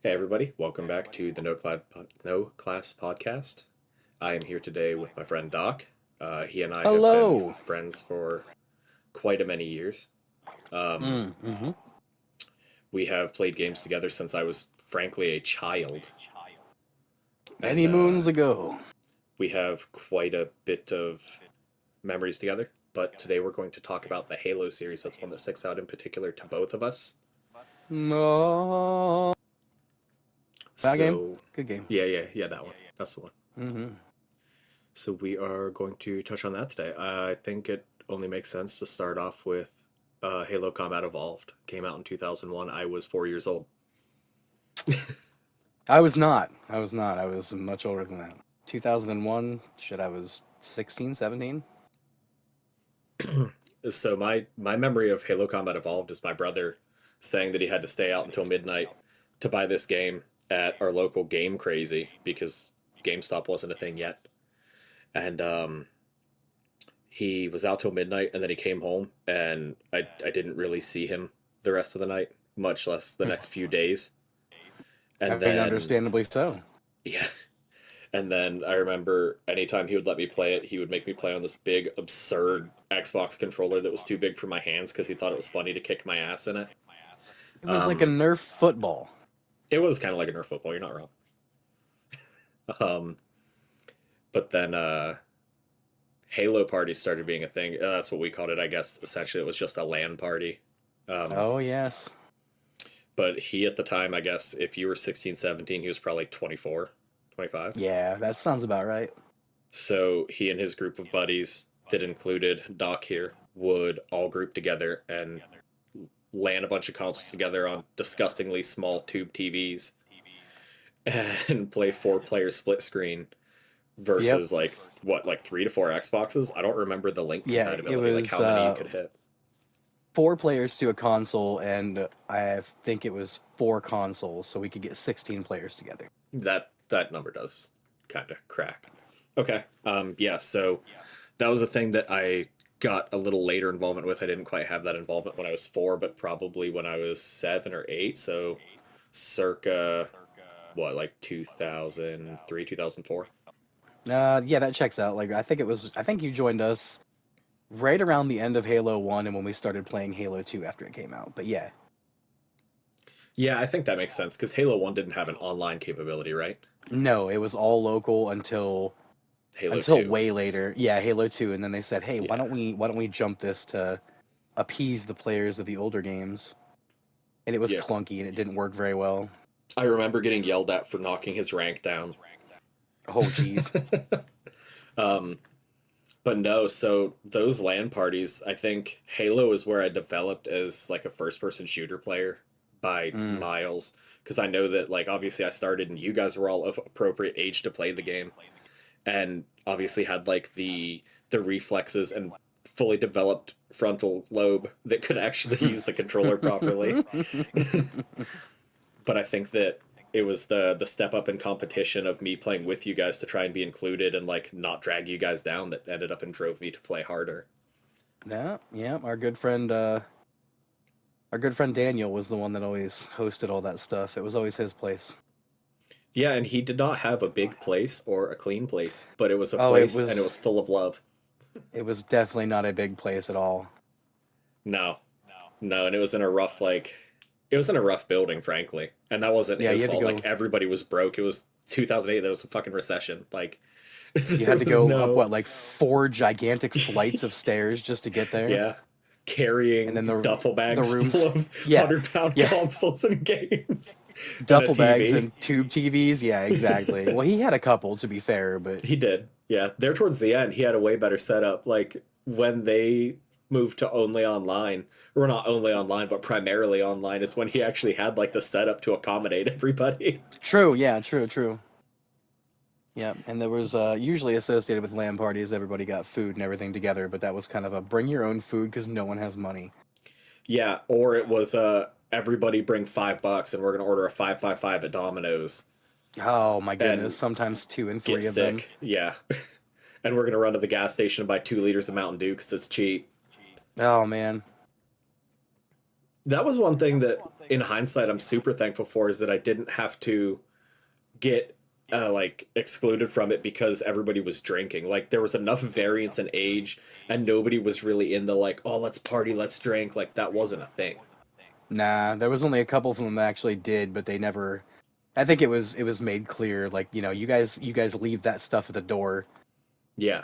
Hey everybody, welcome back to the No Class podcast. I am here today with my friend Doc. He and I have been Hello. friends for quite a many years. Um, Mm-hmm. we have played games together since I was frankly a child, and Many moons ago. we have quite a bit of memories together. But today we're going to talk about the Halo series. That's one that sticks out in particular to both of us. No. That game? So, Good game. yeah, that one. That's the one. Mm-hmm. So we are going to touch on that today. I think it only makes sense to start off with Halo Combat Evolved. Came out in 2001. I was 4 years old. I was not. I was not. I was much older than that. 2001. Shit, I was 16, 17. So my memory of Halo Combat Evolved is my brother saying that he had to stay out until midnight to buy this game at our local Game Crazy because GameStop wasn't a thing yet. And he was out till midnight and then he came home and I didn't really see him the rest of the night, much less the next few days. I And mean, then understandably so. yeah. And then I remember anytime he would let me play it, he would make me play on this big, absurd Xbox controller that was too big for my hands because he thought it was funny to kick my ass in it. It was like a Um, Nerf football. it was kind of like a Nerf football, you're not wrong. Um, but then Halo parties started being a thing. That's what we called it, I guess. Essentially, it was just a LAN party. Um, Oh, yes. but he, at the time, I guess, if you were 16, 17, he was probably 24, 25. Yeah, that sounds about right. So he and his group of buddies, that included Doc here, would all group together and LAN a bunch of consoles together on disgustingly small tube TVs and play four-player split screen Yep. versus like 3 to 4 Xboxes. I don't remember the link Yeah, it compatibility, like was how many you could hit. 4 players to a console, and I think it was 4 consoles, so we could get 16 players together. That number does kind of crack. Okay. Yeah, so that was a thing that I got a little later involvement with. I didn't quite have that involvement when I was 4, but probably when I was 7 or 8. So circa what, like 2003, 2004. Yeah, that checks out. Like, I think you joined us right around the end of Halo 1 and when we started playing Halo 2 after it came out. But yeah, Yeah, I think that makes sense because Halo 1 didn't have an online capability, right? no, it was all local until Halo 2. way later. Yeah, Halo 2, and then they said, "Hey, Yeah. why don't we jump this to appease the players of the older games?" And it was Yeah. clunky and it didn't work very well. I remember getting yelled at for knocking his rank down. Oh, geez. um, but no, so those LAN parties, I think Halo is where I developed as like a first person shooter player by Mm. miles. Because I know that, like, obviously I started and you guys were all of appropriate age to play the game. And obviously had like the reflexes and fully developed frontal lobe that could actually use the controller properly. But I think that it was the step up in competition of me playing with you guys to try and be included and like not drag you guys down that ended up and drove me to play harder. Yeah, yeah. Our good friend Daniel was the one that always hosted all that stuff. It was always his place. Yeah, and he did not have a big place or a clean place, but it was a Oh, place and it was full of love. it was definitely not a big place at all. No, no, and it was in a rough, like, it was in a rough building, frankly, and that wasn't Yeah, you his had to fault. Like, go everybody was broke. It was 2008. There was a fucking recession. Like, you there had to was go up no. what, like 4 gigantic flights of stairs just to get there. Yeah, And carrying then duffel the bags full rooms, of yeah, 100-pound yeah, consoles and games and a duffel bags TV. and tube TVs. Yeah, exactly. Well, he had a couple to be fair, but He did. Yeah, there towards the end, he had a way better setup. Like when they moved to only online, or not only online, but primarily online, is when he actually had like the setup to accommodate everybody. true. Yeah, true, true. Yeah, and there was usually associated with LAN parties, everybody got food and everything together, but that was kind of a bring your own food because no one has money. Yeah, or it was everybody bring $5 and we're gonna order a 555 at Domino's Oh my goodness, and sometimes two and get three of them. sick. Yeah. And we're gonna run to the gas station and buy 2 liters of Mountain Dew because it's cheap. Oh man. That was one thing that, in hindsight, I'm super thankful for is that I didn't have to get like excluded from it because everybody was drinking. Like there was enough variance in age, and nobody was really in the like, oh, let's party, let's drink. Like that wasn't a thing. Nah, there was only a couple of them that actually did, but they never. I think it was made clear, like, you guys leave that stuff at the door. Yeah,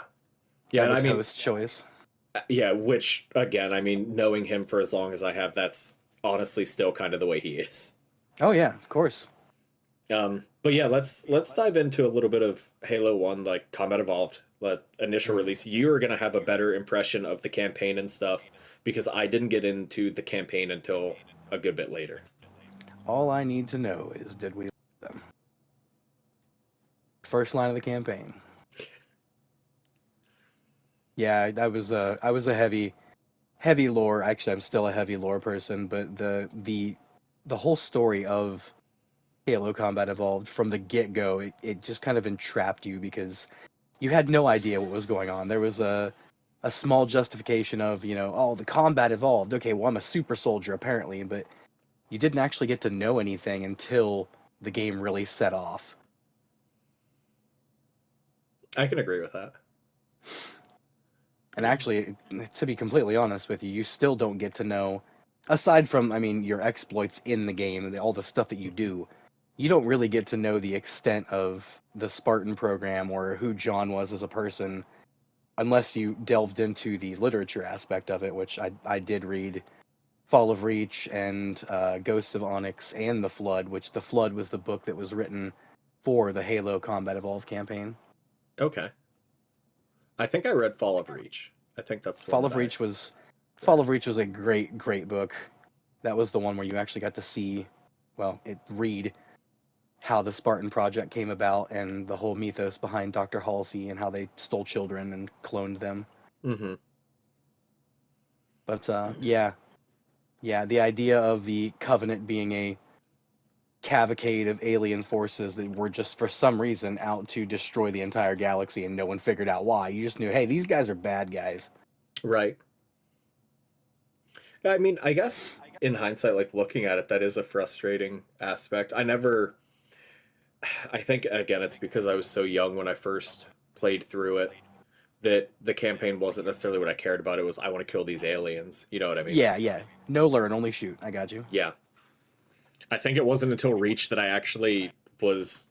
yeah, That and I was mean, host choice. yeah. Which again, I mean, knowing him for as long as I have, that's honestly still kind of the way he is. Oh yeah, of course. But yeah, let's dive into a little bit of Halo 1, like Combat Evolved, initial Mhm. release. You are gonna have a better impression of the campaign and stuff because I didn't get into the campaign until a good bit later. All I need to know is, did we them? First line of the campaign. Yeah, I was a heavy lore. Actually, I'm still a heavy lore person, but the whole story of Halo Combat Evolved from the get go, it just kind of entrapped you because you had no idea what was going on. There was a small justification of, oh, the combat evolved. Okay, well, I'm a super soldier apparently, but you didn't actually get to know anything until the game really set off. I can agree with that. And actually, to be completely honest with you, you still don't get to know, aside from, I mean, your exploits in the game and all the stuff that you do, you don't really get to know the extent of the Spartan program or who John was as a person unless you delved into the literature aspect of it, which I did read Fall of Reach and Ghost of Onyx and The Flood, which The Flood was the book that was written for the Halo Combat Evolved campaign. Okay. I think I read Fall of Reach. I think that's the one Fall that of I Reach was Fall read. of Reach was a great book. That was the one where you actually got to see, well, read how the Spartan project came about and the whole mythos behind Dr. Halsey and how they stole children and cloned them. Mm-hmm. But yeah, yeah, the idea of the Covenant being a cavalcade of alien forces that were just for some reason out to destroy the entire galaxy and no one figured out why. You just knew, hey, these guys are bad guys. Right. I mean, I guess in hindsight, like looking at it, that is a frustrating aspect. I never, I think again, it's because I was so young when I first played through it that the campaign wasn't necessarily what I cared about. It was I want to kill these aliens. You know what I mean? Yeah, yeah. No learn, only shoot. I got you. Yeah. I think it wasn't until Reach that I actually was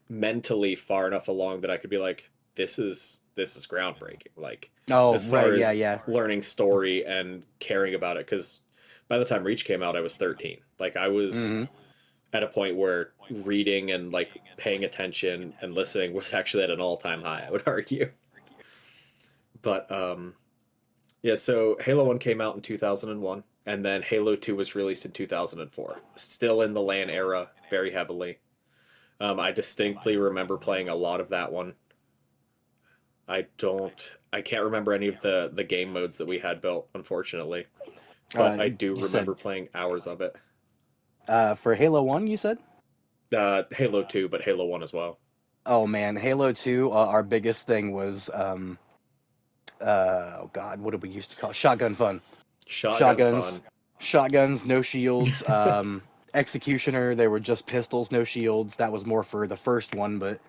mentally far enough along that I could be like, this is groundbreaking. Like Oh, as far right, yeah, as yeah. learning story and caring about it, because by the time Reach came out, I was 13. Like I was Mm-hmm. at a point where reading and like paying attention and listening was actually at an all-time high, I would argue. But yeah, so Halo 1 came out in 2001, and then Halo 2 was released in 2004. Still in the LAN era, very heavily. I distinctly remember playing a lot of that one. I can't remember any of the game modes that we had built, unfortunately, but I do You remember said playing hours of it. for Halo 1, you said? Halo 2, but Halo 1 as well. Oh man, Halo 2, our biggest thing was oh god, what did we used to call it? Shotgun fun. Shotgun Shotguns, fun. shotguns, no shields. Executioner, they were just pistols, no shields. That was more for the first one, but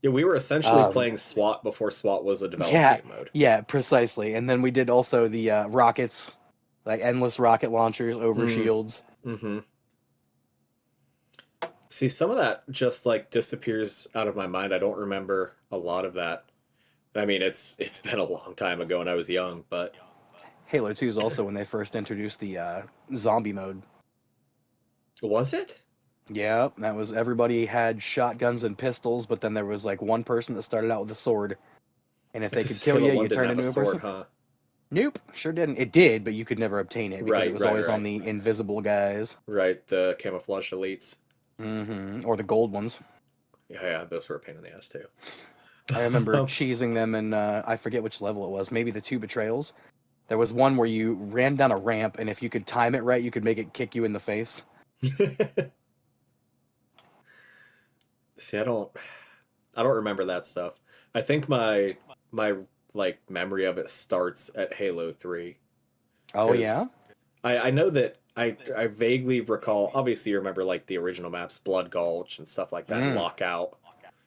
Yeah, we were essentially um, playing SWAT before SWAT was a developed yeah, game mode. yeah, precisely. And then we did also the rockets, like endless rocket launchers over Mm, shields. mm-hmm. See, some of that just like disappears out of my mind. I don't remember a lot of that. I mean, it's been a long time ago when I was young, but Halo 2 is also when they first introduced the zombie mode. was it? Yeah, that was everybody had shotguns and pistols, but then there was like one person that started out with a sword, and if they could Because kill Halo you, 1 you didn't turned have a into a sword, person. huh? Nope, sure didn't. It did, but you could never obtain it because it Right, was right, always on right. the invisible guys. Right, the camouflaged elites. Or the gold ones. Yeah, yeah, those were a pain in the ass too. I remember cheesing them, and I forget which level it was. Maybe the two betrayals. There was one where you ran down a ramp, and if you could time it right, you could make it kick you in the face. See, I don't remember that stuff. I think my like memory of it starts at Halo 3 Oh yeah. because I know that I vaguely recall. Obviously, you remember like the original maps, Blood Gulch and stuff like that, and Mm, Lockout.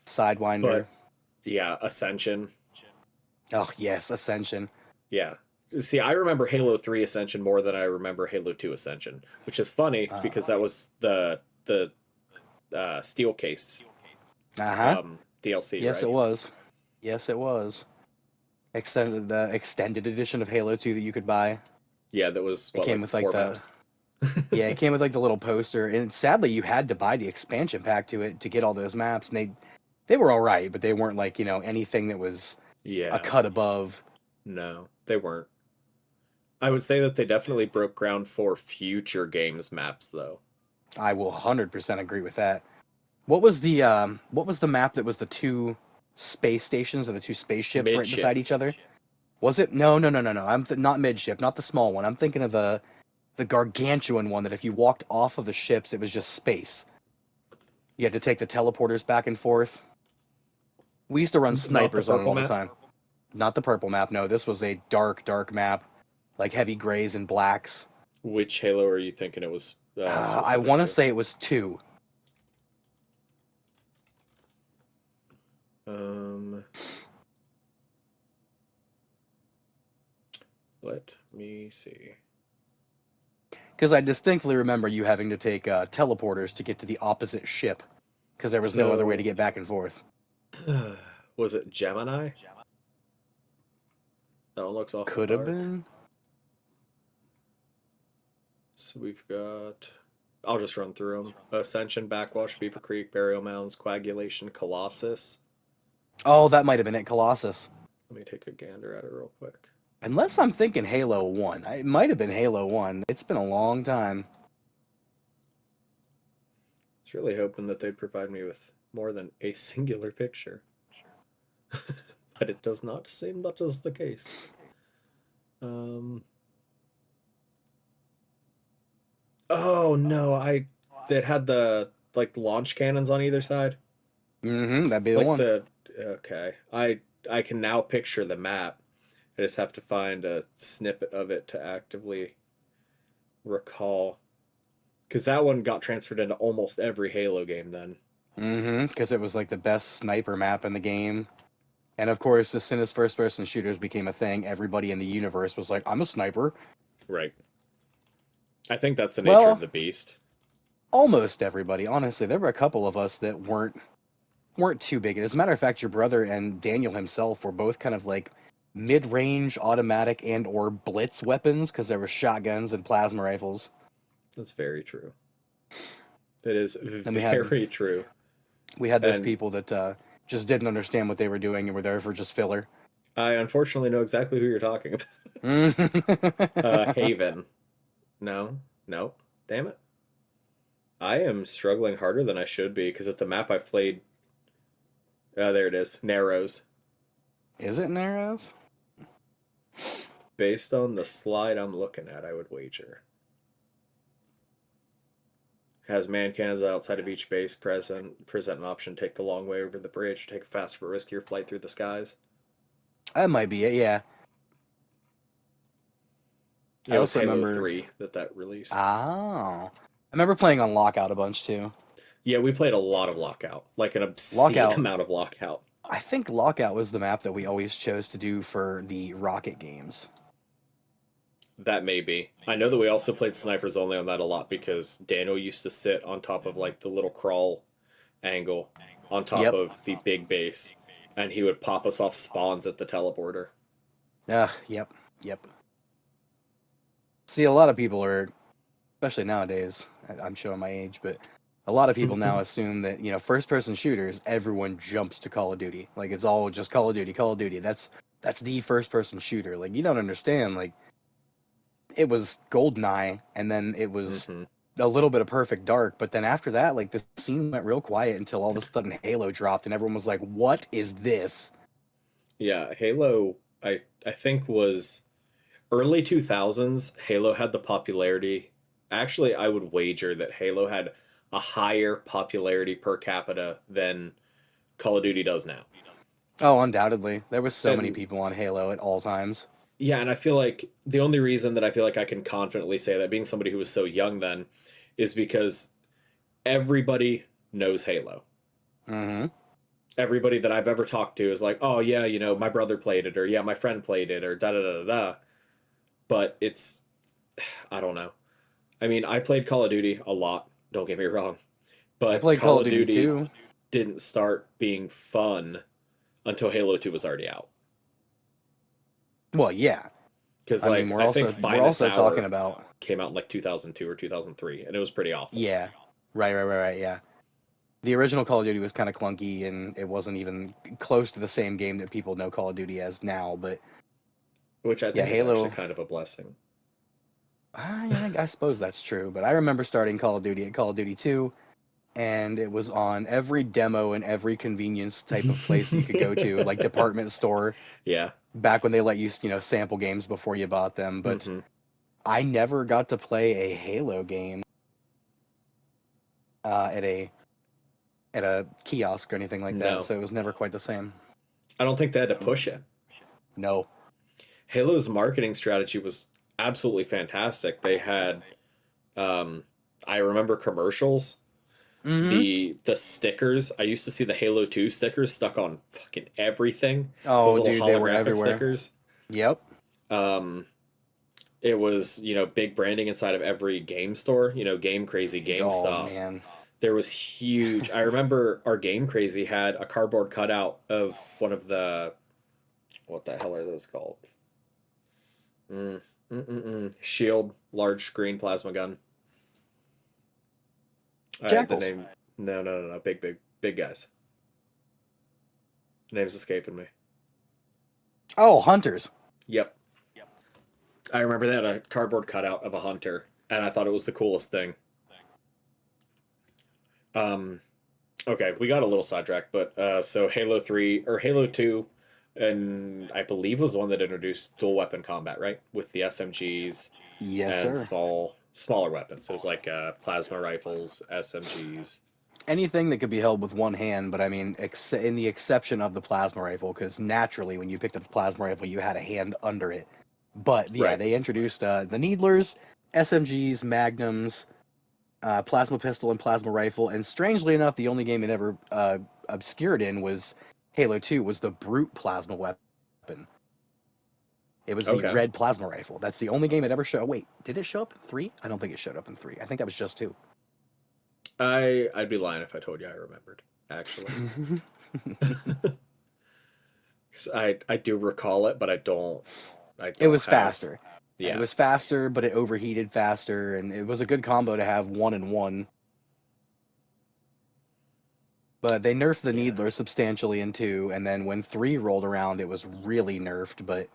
Sidewinder. But yeah, Ascension. Oh yes, Ascension. Yeah. See, I remember Halo 3 Ascension more than I remember Halo 2 Ascension, which is funny Uh because that was the steel case huh. DLC, Yes, it right? was. Yes, it was. Extended the extended edition of Halo 2 that you could buy. Yeah, that was It what, came like with like 4 the maps. yeah, it came with like the little poster, and sadly you had to buy the expansion pack to it to get all those maps, and they were all right, but they weren't like anything that was a Yeah, cut above. no, they weren't. I would say that they definitely broke ground for future games maps though. I will 100% agree with that. What was the map that was the two space stations or the two spaceships right beside Midship. each other? Was it? No, no, no, no, no. Not midship, not the small one. I'm thinking of the gargantuan one that if you walked off of the ships, it was just space. You had to take the teleporters back and forth. We used to run Not the snipers on it purple all the map. time. Not the purple map. No, this was a dark, dark map, like heavy grays and blacks. Which Halo are you thinking it was I specific want to to? say it was two. Um, let me see. Because I distinctly remember you having to take teleporters to get to the opposite ship, because there was no other way to So, get back and forth. was it Gemini? That one looks awful Could have dark. been. So we've got. I'll just run through them: Ascension, Backwash, Beaver Creek, Burial Mounds, Coagulation, Colossus. Oh, that might have been it, Colossus. Let me take a gander at it real quick. Unless I'm thinking Halo 1. It might have been Halo 1. It's been a long time. I was really hoping that they'd provide me with more than a singular picture, but it does not seem that is the case. Um. Oh no, I that had the like launch cannons on either side. Mm-hmm, that'd be the Like one. the okay. I can now picture the map. I just have to find a snippet of it to actively recall. Because that one got transferred into almost every Halo game then. Mm-hmm, because it was like the best sniper map in the game. And of course, as soon as first-person shooters became a thing, everybody in the universe was like, I'm a sniper. Right. I think that's the nature of Well, the beast. almost everybody. Honestly, there were a couple of us that weren't too big. As a matter of fact, your brother and Daniel himself were both kind of like mid-range automatic and or blitz weapons because there were shotguns and plasma rifles. That's very true. That is And very true. we had those And people that just didn't understand what they were doing and were there for just filler. I unfortunately know exactly who you're talking about. Haven. No. No. Damn it. I am struggling harder than I should be because it's a map I've played. There it is. Narrows. Is it Narrows? Based on the slide I'm looking at, I would wager. Has man cannons outside of each base present an option to take the long way over the bridge, take a faster but riskier flight through the skies. That might be it. Yeah. I It was also Halo remember. 3 that released. Oh, I remember playing on Lockout a bunch too. Yeah, we played a lot of Lockout, like an obscene Lockout. amount of Lockout. I think Lockout was the map that we always chose to do for the Rocket games. That may be. I know that we also played Snipers Only on that a lot because Daniel used to sit on top of like the little crawl angle on top Yep. of the big base, and he would pop us off spawns at the teleporter. Yep. Yep. See, a lot of people are, especially nowadays. I'm showing my age, but a lot of people now assume that first-person shooters, everyone jumps to Call of Duty. Like it's all just Call of Duty, Call of Duty. That's the first-person shooter. Like you don't understand. Like it was GoldenEye, and then it was hmm a little bit of Perfect Dark, but then after that, like the scene went real quiet until all of a sudden Halo dropped, and everyone was like, "What is this?" Yeah, Halo. I think was early 2000s. Halo had the popularity. Actually, I would wager that Halo had a higher popularity per capita than Call of Duty does now. Oh, undoubtedly, there was so many And people on Halo at all times. Yeah, and I feel like the only reason that I feel like I can confidently say that, being somebody who was so young then, is because everybody knows Halo. Hmm. Everybody that I've ever talked to is like, oh yeah, my brother played it, or yeah, my friend played it, or da da da da da. But it's, I don't know. I mean, I played Call of Duty a lot, don't get me wrong, I but played Call Call of of Duty Duty too. didn't start being fun until Halo 2 was already out. Well, yeah. Because, I mean, like, I think we're Finest also talking Hour about, came out in like 2002 or 2003, and it was pretty awful. yeah, right, yeah. The original Call of Duty was kind of clunky, and it wasn't even close to the same game that people know Call of Duty as now. But Which I yeah, think is actually Halo. kind of a blessing. I suppose that's true. But I remember starting Call of Duty at Call of Duty 2, and it was on every demo and every convenience type of place that you could go to, like department store, Yeah. back when they let you, sample games before you bought them. But Hmm. I never got to play a Halo game at a kiosk or anything like that, No, so it was never quite the same. I don't think they had to push it. No. Halo's marketing strategy was absolutely fantastic. They had, um, I remember commercials. Mm-hmm. The stickers. I used to see the Halo 2 stickers stuck on fucking everything. Those Oh, little dude, they were holographic everywhere. stickers. Yep. Um, it was, big branding inside of every game store, Game Crazy, Oh GameStop. man. There was huge. I remember our Game Crazy had a cardboard cutout of one of the, what the hell are those called? Mm, Shield large screen plasma gun. The Jackals. name. No, no, no, no. Big, big, big guys. Name's escaping me. Oh, hunters. Yep. I remember they had a cardboard cutout of a hunter, and I thought it was the coolest thing. Um, okay, we got a little sidetracked, but so Halo 3 or Halo 2, and I believe was the one that introduced dual weapon combat, right? With the SMGs Yes, and sir. smaller weapons. It was like plasma rifles, SMGs. Anything that could be held with one hand, but I mean, in the exception of the plasma rifle, because naturally, when you picked up the plasma rifle, you had a hand under it. But yeah, Right. they introduced the Needlers, SMGs, Magnums, plasma pistol, and plasma rifle. And strangely enough, the only game it ever obscured in was Halo 2, was the Brute plasma weapon. It was the Okay. red plasma rifle. That's the only game it ever showed. Wait, did it show up in 3? I don't think it showed up in 3. I think that was just 2. I'd be lying if I told you I remembered, actually. 'Cause I do recall it, but I It don't was have. faster. It Yeah. was faster, but it overheated faster, and it was a good combo to have 1 and 1. But they nerfed the Yeah. Needler substantially in 2, and then when 3 rolled around, it was really nerfed. But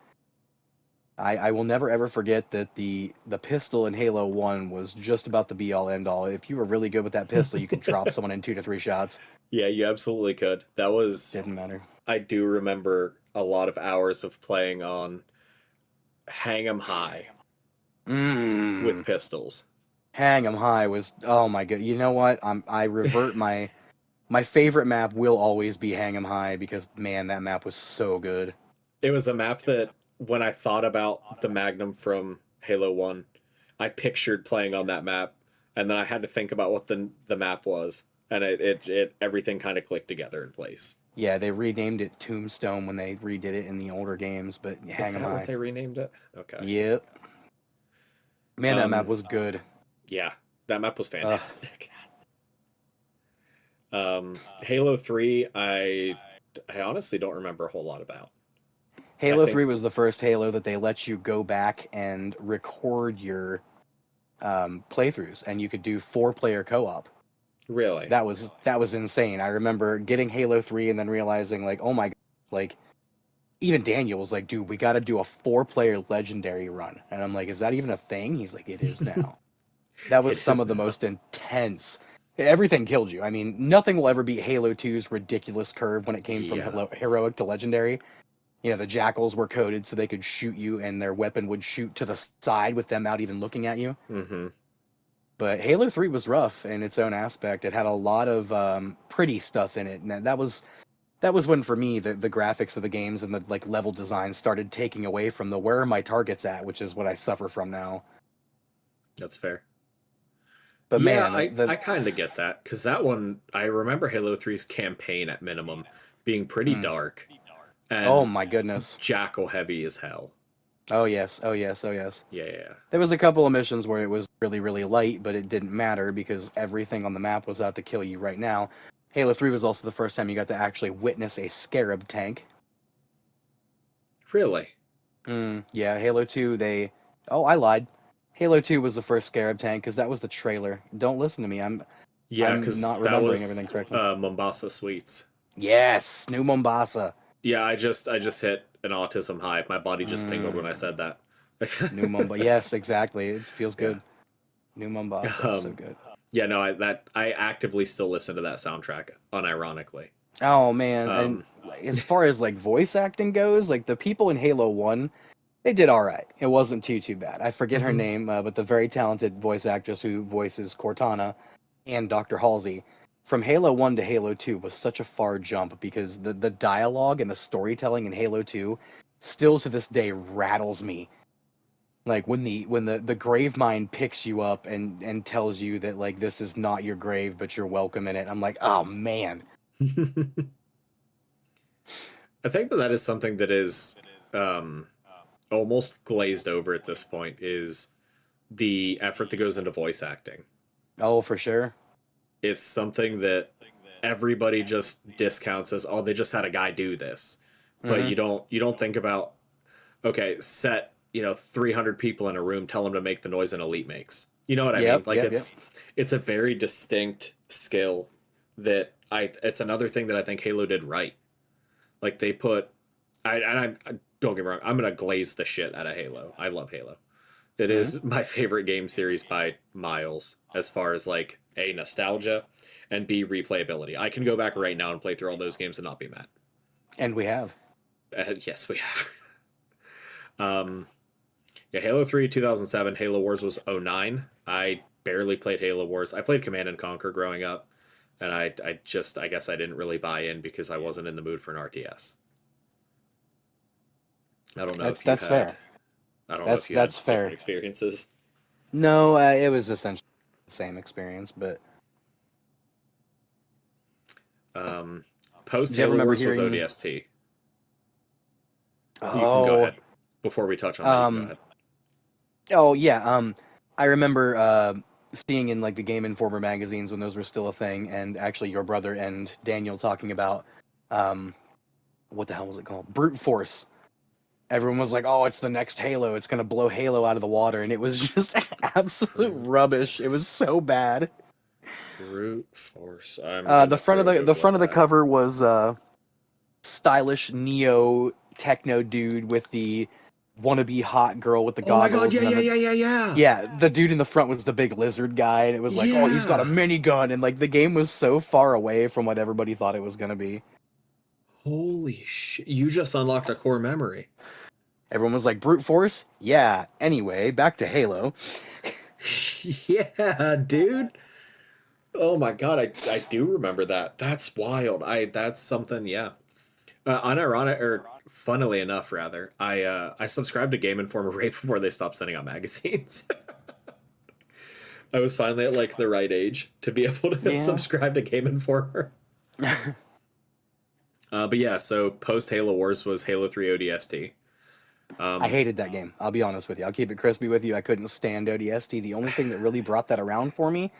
I will never ever forget that the pistol in Halo 1 was just about the be all end all. If you were really good with that pistol, you could drop someone in 2 to 3 shots. Yeah, you absolutely could. That was Didn't matter. I do remember a lot of hours of playing on Hang 'em High with Mmm. pistols. Hang 'em High was, oh my god. You know what? I revert my favorite map will always be Hang 'em High because man, that map was so good. It was a map that when I thought about the Magnum from Halo 1, I pictured playing on that map, and then I had to think about what the map was, and it everything kind of clicked together in place. Yeah, they renamed it Tombstone when they redid it in the older games, but Is Hang 'em that what High. they renamed it? Okay. Yep. Man, that map Um was good. yeah, that map was Ugh. fantastic. Halo 3, I honestly don't remember a whole lot about. I Halo think 3 was the first Halo that they let you go back and record your playthroughs, and you could do 4-player co-op. really. That was insane. I remember getting Halo 3 and then realizing like, oh my god, like even Daniel was like, dude, we got to do a 4-player legendary run, and I'm like, is that even a thing? He's like, it is now. That was It some is of the now. most intense. Everything killed you. I mean, nothing will ever beat Halo 2's ridiculous curve when it came from Yeah. heroic to legendary. The jackals were coded so they could shoot you, and their weapon would shoot to the side with them out even looking at you. Mm-hmm. But Halo 3 was rough in its own aspect. It had a lot of pretty stuff in it, and that was that was when for me the graphics of the games and the like level design started taking away from the where are my targets at, which is what I suffer from now. That's fair. But Yeah, man, I kind of get that because that one I remember Halo 3's campaign at minimum being pretty mm, dark oh and my goodness. Jackal heavy as hell. Oh yes, oh yes, oh yes. Yeah, yeah, yeah. There was a couple of missions where it was really, really light, but it didn't matter because everything on the map was out to kill you right now. Halo 3 was also the first time you got to actually witness a Scarab tank. Really? Yeah, Halo 2, they... Oh, I lied. Halo 2 was the first Scarab tank because that was the trailer. Don't listen to me. Yeah, I'm because not that remembering everything was correctly. Mombasa Suites. Yes, New Mombasa. Yeah, I just hit an autism high. My body just tingled when I Mm, said that. New Mombasa. Yes, exactly. It feels Yeah. good. New Mombasa. So Um, good. yeah, no, I actively still listen to that soundtrack, unironically. Oh man, and Um, as far as like voice acting goes, like the people in Halo 1, they did all right. It wasn't too bad. I forget her mhm. name, but the very talented voice actress who voices Cortana and Dr. Halsey from Halo 1 to Halo 2 was such a far jump because the dialogue and the storytelling in Halo 2 still to this day rattles me. Like when the grave mind picks you up and tells you that like this is not your grave but you're welcome in it. I'm like, "Oh man." I think that that is something that is um, almost glazed over at this point is the effort that goes into voice acting. Oh, for sure. It's something that everybody just discounts as, oh, they just had a guy do this. But Mhm. you don't think about, okay, set, 300 people in a room, tell them to make the noise an elite makes. You know what I mean? Yep, Like yep, yep. it's a very distinct skill that it's another thing that I think Halo did right. Like they put I don't get me wrong, I'm gonna glaze the shit out of Halo. I love Halo. It Mhm. is my favorite game series by miles as far as like A, nostalgia, and B, replayability. I can go back right now and play through all those games and not be mad. And we have. Yes, we have. um, yeah, Halo 3, 2007. Halo Wars was '09. I barely played Halo Wars. I played Command and Conquer growing up, and I guess I didn't really buy in because I wasn't in the mood for an RTS. I don't know That's if you that's had fair. I don't know That's if you had that's different fair. experiences. No, it was essentially the same experience. But Um, Post did you ever Halo remember Wars was hearing? ODST. You can go Oh, ahead. Before we touch on that, you can go um, ahead. oh yeah. I remember seeing in like the Game Informer magazines when those were still a thing, and actually your brother and Daniel talking about um, what the hell was it called? Brute Force. Everyone was like, "Oh, it's the next Halo. It's gonna blow Halo out of the water," and it was just absolute Brute rubbish. It was Force. so bad. Brute Force. I'm gonna The throw the Google at front of the that. cover was stylish neo techno dude with the wannabe hot girl with the Oh my god! goggles, Yeah, and then yeah, yeah, yeah, yeah, the dude in the front was the big lizard guy, and it was like, oh, he's got a yeah. minigun, and like the game was so far away from what everybody thought it was gonna be. Holy shit! You just unlocked a core memory. Everyone was like, brute force, yeah. Anyway, back to Halo. Yeah, dude. Oh my god, I do remember that. That's wild. That's something. Yeah. Unironic or funnily enough, rather, I subscribed to Game Informer right before they stopped sending out magazines. I was finally at like the right age to be able to Yeah. subscribe to Game Informer. But yeah, so post Halo Wars was Halo 3 ODST. I Um, hated that game. I'll be honest with you. I'll keep it crispy with you. I couldn't stand ODST. The only thing that really brought that around for me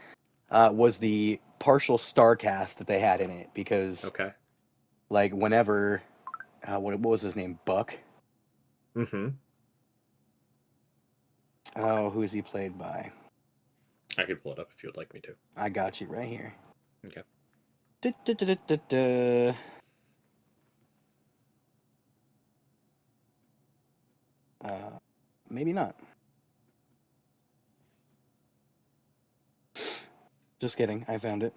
was the partial star cast that they had in it. Because, okay. like, whenever, what was his name? Buck? Mm-hmm. Oh, who is he played by? I could pull it up if you would like me to. I got you right here. Okay. Du-du-du-du-du-du. Uh, maybe not. Just kidding. I found it.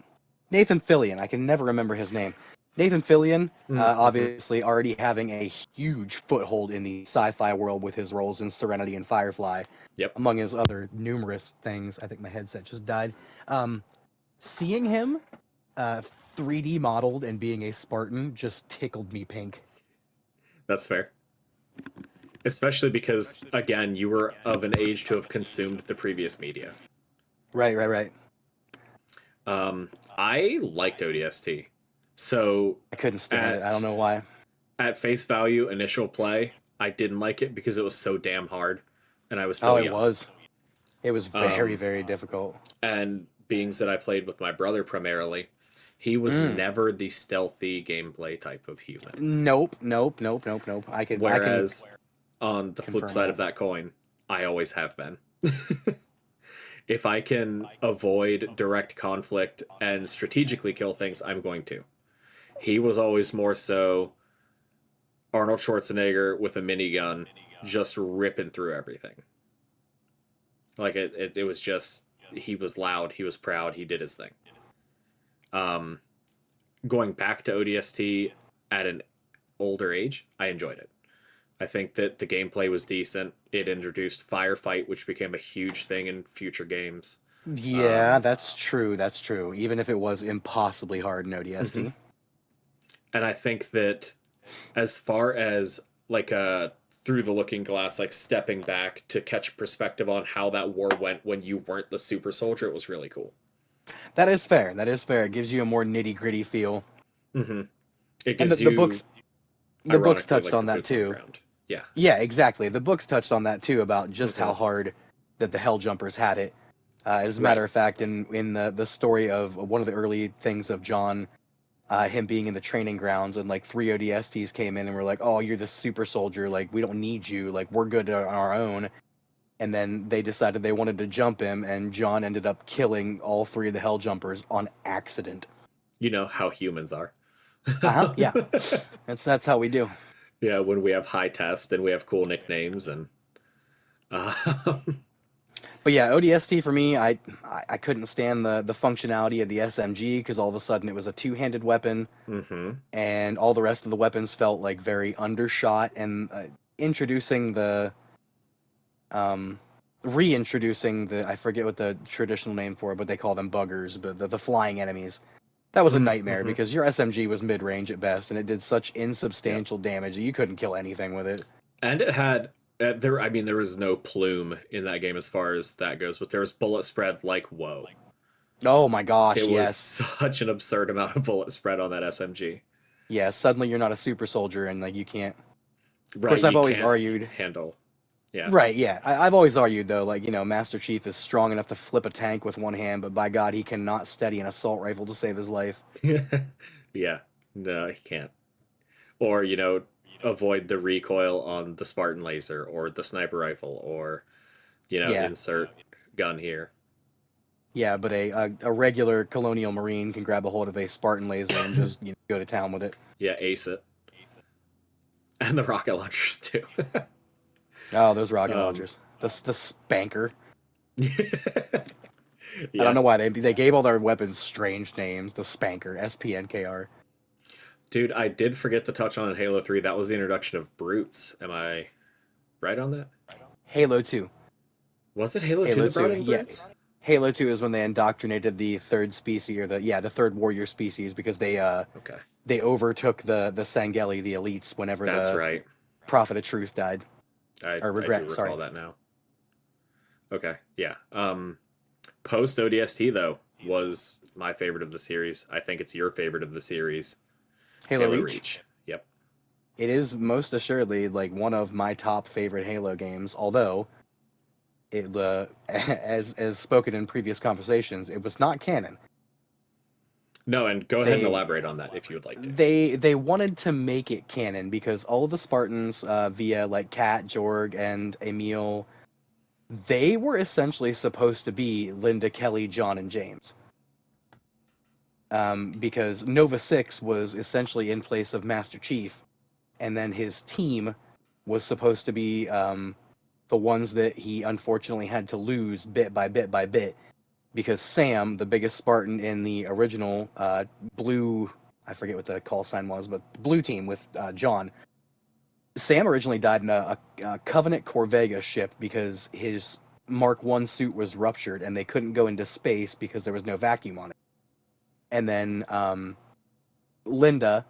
Nathan Fillion. I can never remember his name. Nathan Fillion, Mm-hmm. obviously already having a huge foothold in the sci-fi world with his roles in Serenity and Firefly, Yep. among his other numerous things. I think my headset just died. Um, Seeing him uh, 3D modeled and being a Spartan just tickled me pink. That's fair. Especially because, again, you were of an age to have consumed the previous media. Right, right, right. I liked ODST. So I couldn't stand it. I don't at know why. at face value, initial play, I didn't like it because it was so damn hard, and I was Oh, still it young. was. It was very, Um, very difficult. and beings that I played with my brother primarily, he was Mm. never the stealthy gameplay type of human. Nope, nope, nope, nope, nope. I can Whereas on the flip confirm side of that. that coin, I always have been. If I can avoid direct conflict and strategically kill things, I'm going to. He was always more so Arnold Schwarzenegger with a minigun, just ripping through everything. Like it was just he was loud, he was proud, he did his thing. Um, Going back to ODST at an older age, I enjoyed it. I think that the gameplay was decent. It introduced Firefight, which became a huge thing in future games. Yeah, Um, that's true. That's true. Even if it was impossibly hard in mhm. ODST. And I think that as far as like a through the looking glass, like stepping back to catch perspective on how that war went when you weren't the super soldier, it was really cool. That is fair. That is fair. It gives you a more nitty gritty feel. Hmm. It And gives the you, books ironically, touched like on the that boots on the too. ground. Yeah. Yeah, exactly. The books touched on that too about just how Hmm. hard that the Hell Jumpers had it. As a matter Right. of fact, in the story of one of the early things of John, him being in the training grounds and like three ODSTs came in and were like, "Oh, you're the super soldier. Like we don't need you. Like we're good on our own." And then they decided they wanted to jump him, and John ended up killing all three of the Hell Jumpers on accident. You know how humans are. Uh huh. Yeah, that's how we do. Yeah, when we have high test and we have cool nicknames and uh, But yeah, ODST for me, I couldn't stand the functionality of the SMG because all of a sudden it was a two-handed weapon, hmm. and all the rest of the weapons felt like very undershot. And introducing the um, reintroducing the I forget what the traditional name for it, but they call them buggers, but the flying enemies. That was a nightmare Mm-hmm. because your SMG was mid-range at best, and it did such Yep. insubstantial damage that you couldn't kill anything with it. And it had there. I mean, there was no plume in that game as far as that goes, but there was bullet spread like whoa. Oh my It gosh, was yes. such an absurd amount of bullet spread on that SMG. Yeah, suddenly you're not a super soldier and like you can't. Of Right, course, I've you always can't argued. handle. Yeah. Right, yeah. I've always argued though, like, Master Chief is strong enough to flip a tank with one hand, but by God, he cannot steady an assault rifle to save his life. Yeah. No, he can't. Or, avoid the recoil on the Spartan laser or the sniper rifle or, Yeah, insert gun here. yeah, but a regular Colonial Marine can grab a hold of a Spartan laser and just go to town with it. Yeah, ace it. And the rocket launchers too. Oh, those rocket um, launchers, the Spanker. I don't yeah. know why they gave all their weapons strange names. The Spanker, SPNKR. Dude, I did forget to touch on in Halo 3. That was the introduction of brutes. Am I right on that? Halo 2. Was it Halo 2 Halo that brought 2. in Yeah, brutes? Halo 2 is when they indoctrinated the third species or the third warrior species because Okay. they overtook the Sangeli, the elites, whenever That's the right. Prophet of Truth died. I Or I do regret, sorry. recall that now. Okay. Yeah. Post ODST though was my favorite of the series. I think it's your favorite of the series. Halo Halo Reach. Reach. Yep. It is most assuredly like one of my top favorite Halo games, although it as spoken in previous conversations, it was not canon. No, and go ahead and They elaborate on that if you would like to. they wanted to make it canon because all of the Spartans via like Kat, Jorg, and Emil, they were essentially supposed to be Linda, Kelly, John, and James. Because Nova 6 was essentially in place of Master Chief, and then his team was supposed to be the ones that he unfortunately had to lose bit by bit by bit because Sam, the biggest Spartan in the original blue, I forget what the call sign was, but blue team with John, Sam originally died in a Covenant Corvega ship because his Mark 1 suit was ruptured and they couldn't go into space because there was no vacuum on it. and then Linda,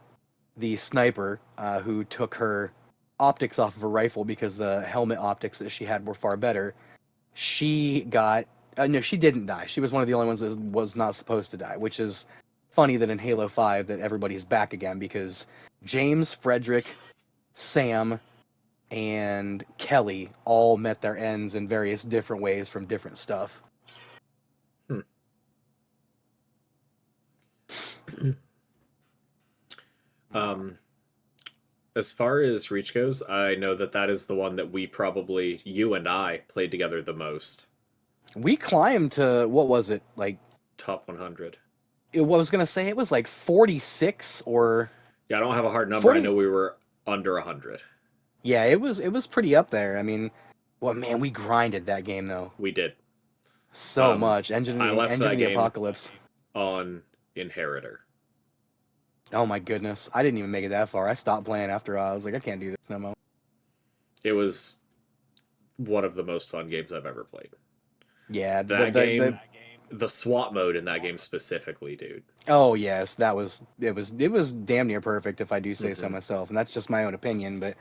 the sniper, who took her optics off of her rifle because the helmet optics that she had were far better. She got no, she didn't die. She was one of the only ones that was not supposed to die, which is funny that in Halo 5 that everybody's back again because James, Frederick, Sam, and Kelly all met their ends in various different ways from different stuff. As far as Reach goes, I know that that is the one that you and I, played together the most. We climbed to, what was it, like, Top 100. I was going to say it was like 46 or Yeah, I don't have a hard number. 40. I know we were under 100. Yeah, it was pretty up there. I mean, well, man, we grinded that game though. We did. So much. Engine I left of that the game Apocalypse. on Inheritor. Oh my goodness. I didn't even make it that far. I stopped playing after I was like, I can't do this no more. It was one of the most fun games I've ever played. Yeah, The SWAT mode in that game specifically, dude. oh yes, it was damn near perfect if I do say so myself, and that's just my own opinion, but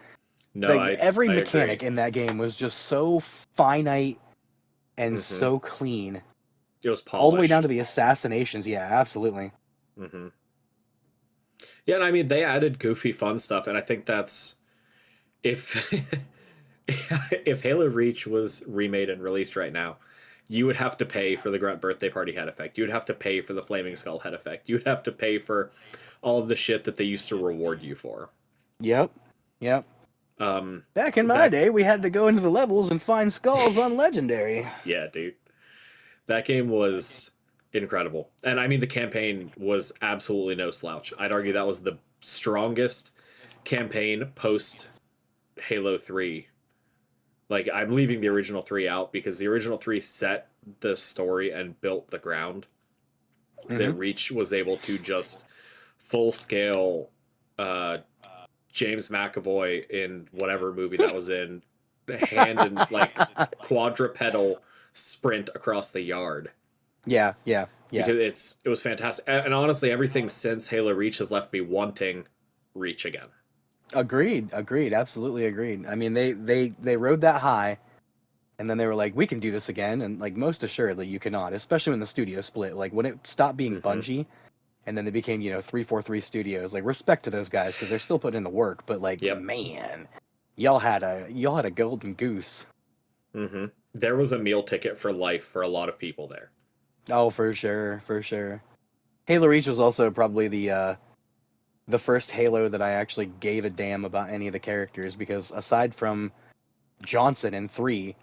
No, every I mechanic agree. in that game was just so finite and so clean. It was polished. All the way down to the assassinations. Yeah, absolutely. Yeah, and I mean they added goofy fun stuff, and I think that's if if Halo Reach was remade and released right now, you would have to pay for the Grunt Birthday Party head effect. You would have to pay for the Flaming Skull head effect. You would have to pay for all of the shit that they used to reward you for. Yep. Back in my day, we had to go into the levels and find skulls on Legendary. Yeah, dude. That game was incredible. And I mean, the campaign was absolutely no slouch. I'd argue that was the strongest campaign post Halo 3. Like, I'm leaving the original 3 out because the original 3 set the story and built the ground that Reach was able to just full scale James McAvoy in whatever movie that was in, hand and like quadrupedal sprint across the yard. Yeah. Because it was fantastic. And honestly, everything since Halo Reach has left me wanting Reach again. Agreed. Absolutely agreed. I mean, they rode that high, and then they were like, we can do this again, and like most assuredly you cannot, especially when the studio split. Like when it stopped being Bungie, and then they became 343 Studios. Like respect to those guys because they're still putting in the work, but like man, y'all had a golden goose. There was a meal ticket for life for a lot of people there. Oh, for sure. Halo Reach was also probably the first Halo that I actually gave a damn about any of the characters because aside from Johnson in 3,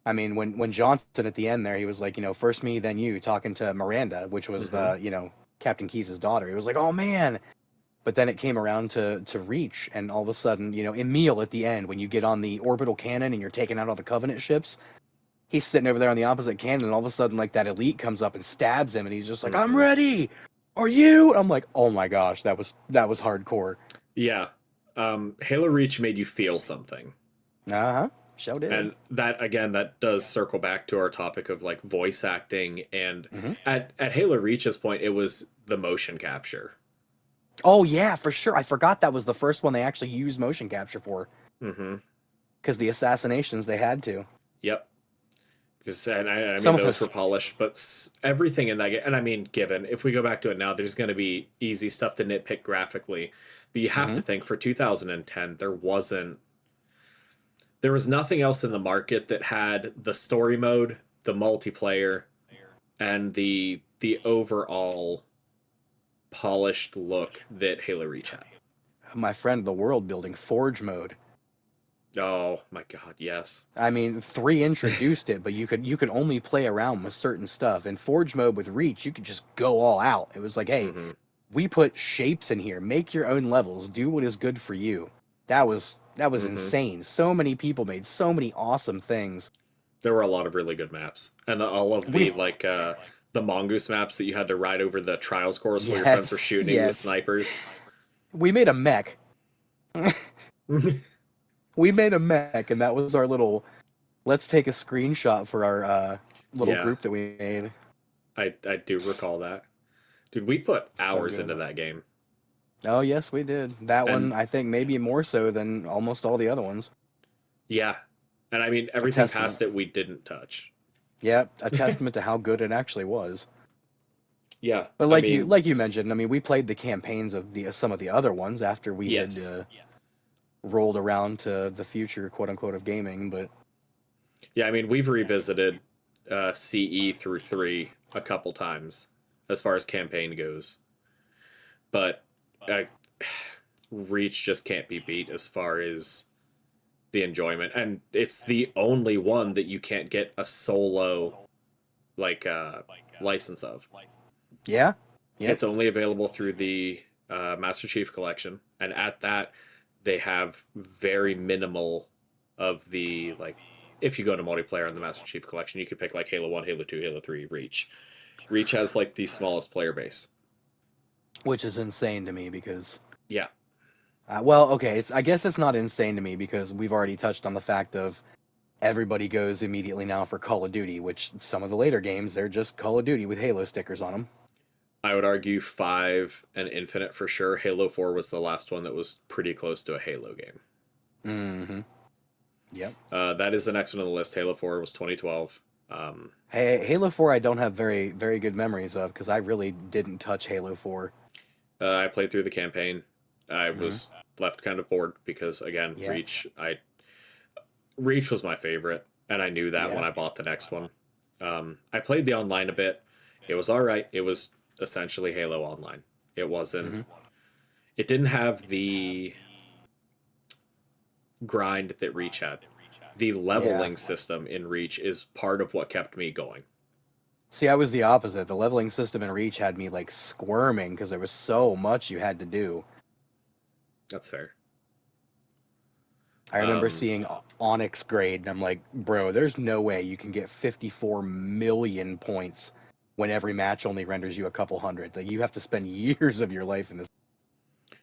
I mean when Johnson at the end there, he was like, first me then you, talking to Miranda, which was the Captain Keyes' daughter. He was like, oh man. But then it came around to Reach, and all of a sudden, Emil at the end, when you get on the orbital cannon and you're taking out all the Covenant ships, he's sitting over there on the opposite cannon, and all of a sudden, like, that elite comes up and stabs him, and he's just like, I'm ready! Are you? I'm like, oh my gosh, that was hardcore. Yeah. Halo Reach made you feel something. Sure did. And that, again, that does circle back to our topic of, like, voice acting, and at Halo Reach's point, it was the motion capture. Oh, yeah, for sure. I forgot that was the first one they actually used motion capture for. Because the assassinations, they had to. Yep. Because, and I mean, those were polished, but everything in that game, and I mean, given, if we go back to it now, there's going to be easy stuff to nitpick graphically, but you have to think for 2010, there was nothing else in the market that had the story mode, the multiplayer, and the overall polished look that Halo Reach had. My friend, the world building Forge mode. Oh my god, yes. I mean, 3 introduced it, but you could only play around with certain stuff. In Forge mode with Reach, you could just go all out. It was like, hey, we put shapes in here. Make your own levels. Do what is good for you. That was insane. So many people made so many awesome things. There were a lot of really good maps, and all of the mongoose maps that you had to ride over the trials course where your friends were shooting you with snipers. We made a mech. We made a mech, and that was our little, let's take a screenshot for our little group that we made. I do recall that. Dude, we put So hours good. into that game. Oh yes, we did. That one, And I think, maybe more so than almost all the other ones. yeah. And I mean, A everything testament. past it we didn't touch. Yeah, a testament to how good it actually was. Yeah. But I mean, like you mentioned, I mean, we played the campaigns of the some of the other ones after we had yes. rolled around to the future, quote unquote, of gaming. But Yeah, I mean, we've revisited CE through 3 a couple times as far as campaign goes. But uh, Reach just can't be beat as far as the enjoyment. And it's the only one that you can't get a solo like license of. yeah, yep. It's only available through the Master Chief Collection, and at that, they have very minimal of the like. If you go to multiplayer in the Master Chief Collection, you could pick like Halo 1, Halo 2, Halo 3, Reach. Reach has like the smallest player base. Which is insane to me because, Yeah, well, okay, I guess it's not insane to me because we've already touched on the fact of everybody goes immediately now for Call of Duty, which some of the later games they're just Call of Duty with Halo stickers on them. I would argue 5 and Infinite for sure. Halo 4 was the last one that was pretty close to a Halo game. Mm-hmm. Yep. That is the next one on the list. Halo 4 was 2012. Hey, Halo 4 I don't have very good memories of because I really didn't touch Halo 4. I played through the campaign. I Hmm. was left kind of bored because again, Yeah, Reach was my favorite, and I knew that when yeah. I bought the next one. I played the online a bit. It was all right. It was essentially Halo Online. It wasn't. Hmm. It didn't have the grind that Reach had. The Yeah. leveling system in Reach is part of what kept me going. See, I was the opposite. The leveling system in Reach had me like squirming because there was so much you had to do. That's fair. I remember Um, seeing Onyx grade, and I'm like, bro, there's no way you can get 54 million points when every match only renders you a couple hundred. Like, you have to spend years of your life in this.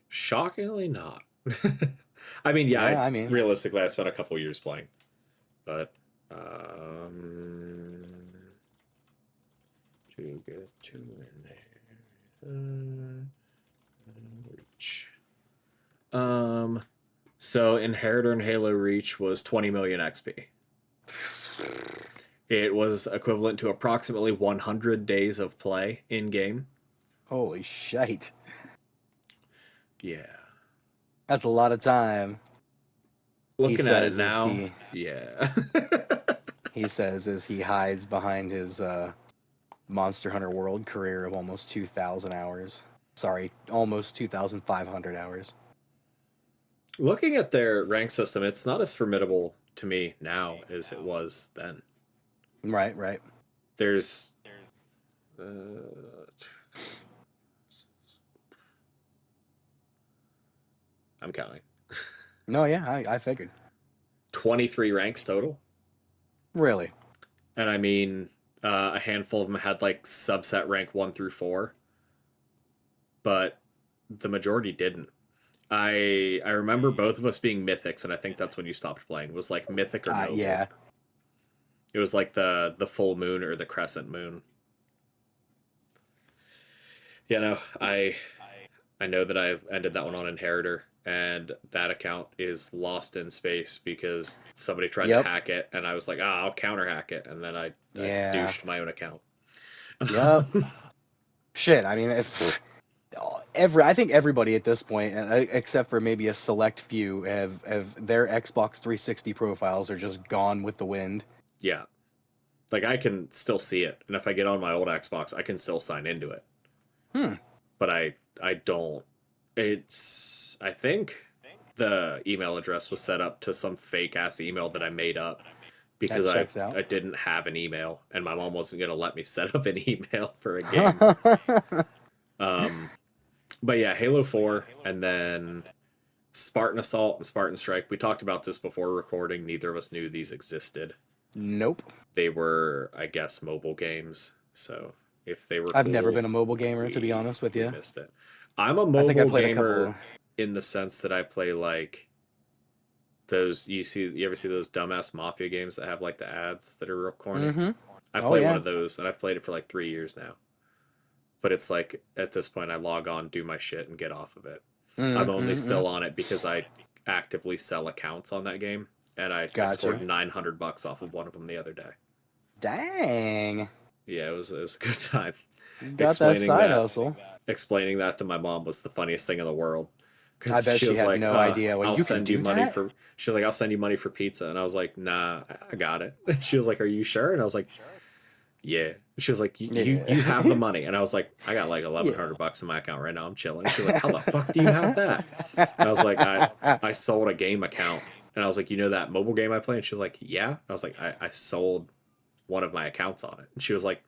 Shockingly not. I mean, yeah, Yeah, I mean, realistically, I spent a couple years playing, but um, to get to Reach. Um, so Inheritor and Halo Reach was 20 million XP. It was equivalent to approximately 100 days of play in game. holy shite. Yeah. That's a lot of time. He Looking at it says as now, he yeah. he says as he hides behind his Monster Hunter World career of almost 2,000 hours. Sorry, almost 2,500 hours. Looking at their rank system, it's not as formidable to me now as it was then. Right, right. There's uh, I'm counting. No, yeah, I figured. 23 ranks total. Really? And I mean, a handful of them had like subset rank 1 through 4, but the majority didn't. I remember both of us being mythics, and I think that's when you stopped playing. It was like mythic or noble. Yeah. It was like the full moon or the crescent moon. You know, I know that I've ended that one on Inheritor, and that account is lost in space because somebody tried to Yep. hack it, and I was like, ah, I'll counter hack it, and then I Yeah. douched my own account. Yep. Shit. I mean, if, I think everybody at this point, except for maybe a select few, have their Xbox 360 profiles are just gone with the wind. Yeah, like I can still see it, and if I get on my old Xbox, I can still sign into it, Hmm. but I don't. It's I think the email address was set up to some fake ass email that I made up because That checks out. I didn't have an email, and my mom wasn't gonna let me set up an email for a game. Um, but yeah, Halo 4, and then Spartan Assault and Spartan Strike. We talked about this before recording. Neither of us knew these existed. Nope. They were, I guess, mobile games. So if they were I've never cool, been a mobile gamer, to be honest with we you. missed it. I'm a I think I mobile played a gamer couple. in the sense that I play like those you ever see those dumbass mafia games that have like the ads that are real corny? Mm-hmm. I Oh play one yeah. of those, and I've played it for like 3 years now. but it's like at this point I log on, do my shit, and get off of it. I'm only Mm-hmm. still on it because I actively sell accounts on that game, and I scored Gotcha. $900 off of one of them the other day. Dang. Yeah, it was a good time. You got that Explaining side that hustle. explaining that to my mom was the funniest thing in the world. I Because bet she she was had like, no idea. Well, I'll you can send you do money that? for she was like, I'll send you money for pizza. And I was like, nah, I got it. And she was like, are you sure? And I was like, yeah. She was like, you have the Yeah. money. And I was like, I got like eleven Yeah. hundred bucks in my account right now. I'm chilling. She was like, how the fuck do you have that? And I was like, I sold a game account. And I was like, you know that mobile game I play? And she was like, yeah. And I was like, I sold one of my accounts on it. And she was like,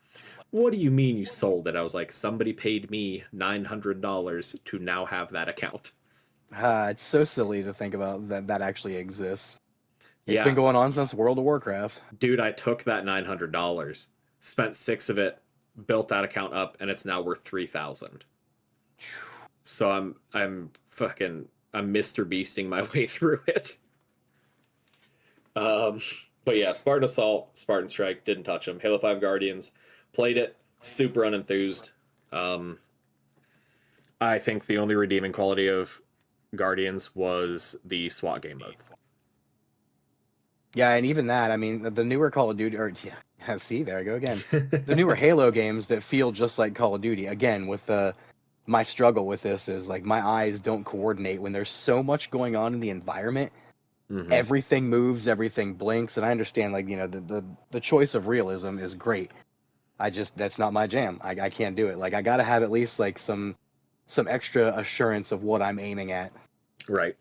what do you mean you sold it? I was like, somebody paid me $900 to now have that account. It's so silly to think about that actually exists. It's been Yeah, going on since World of Warcraft. dude, I took that $900, spent six of it, built that account up, and it's now worth 3,000. So I'm Mr. Beasting my way through it. Um, but yeah, Spartan Assault, Spartan Strike, didn't touch them. Halo 5 Guardians, played it, super unenthused. Um, I think the only redeeming quality of Guardians was the SWAT game mode. Yeah, and even that, I mean, the newer Call of Duty, or yeah, see, there I go again. The newer Halo games that feel just like Call of Duty. Again, with my struggle with this is like my eyes don't coordinate when there's so much going on in the environment. Hmm. Everything moves, everything blinks, and I understand like the choice of realism is great. That's not my jam. I can't do it. Like I gotta have at least like some extra assurance of what I'm aiming at. Right.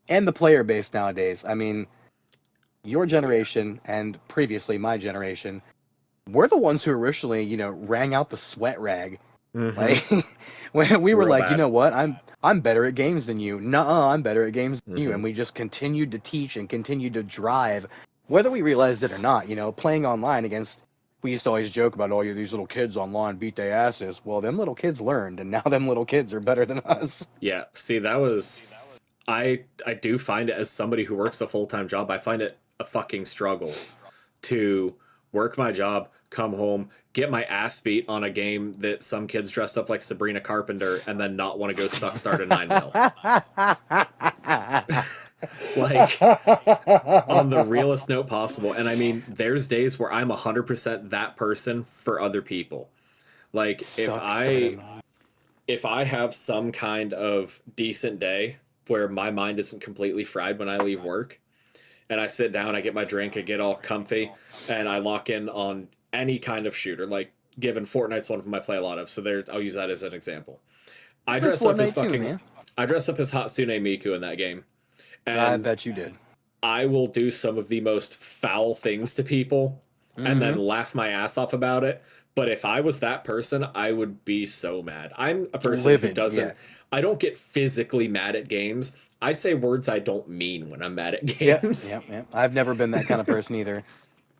And the player base nowadays. I mean, your generation and previously my generation, we're the ones who originally, rang out the sweat rag. Hmm. Like when we were Real like, you bad. know what, I'm better at games than you. Nuh-uh, I'm better at games than you. Hmm. And we just continued to teach and continued to drive, whether we realized it or not. Playing online against. We used to always joke about, oh, you these little kids online beat their asses. Well, them little kids learned, and now them little kids are better than us. Yeah. See, that was I do find it as somebody who works a full-time job, I find it a fucking struggle to work my job, come home, get my ass beat on a game that some kids dressed up like Sabrina Carpenter and then not want to go suck start a 9 mil. Like on the realest note possible. And I mean, there's days where I'm 100% that person for other people. Like Suck starting. if I have some kind of decent day where my mind isn't completely fried when I leave work and I sit down, I get my drink, I get all comfy, and I lock in on any kind of shooter, like given Fortnite's one of them I play a lot of, so there I'll use that as an example. I I play dress up as Fortnite too, fucking man. I dress up as Hatsune Miku in that game. I And bet you did. I will do some of the most foul things to people and then Mm-hmm. laugh my ass off about it. But if I was that person, I would be so mad. I'm a person who Livid, yeah. doesn't, I don't get physically mad at games. I say words I don't mean when I'm mad at Yep, games. yep, yep. I've never been that kind of person either.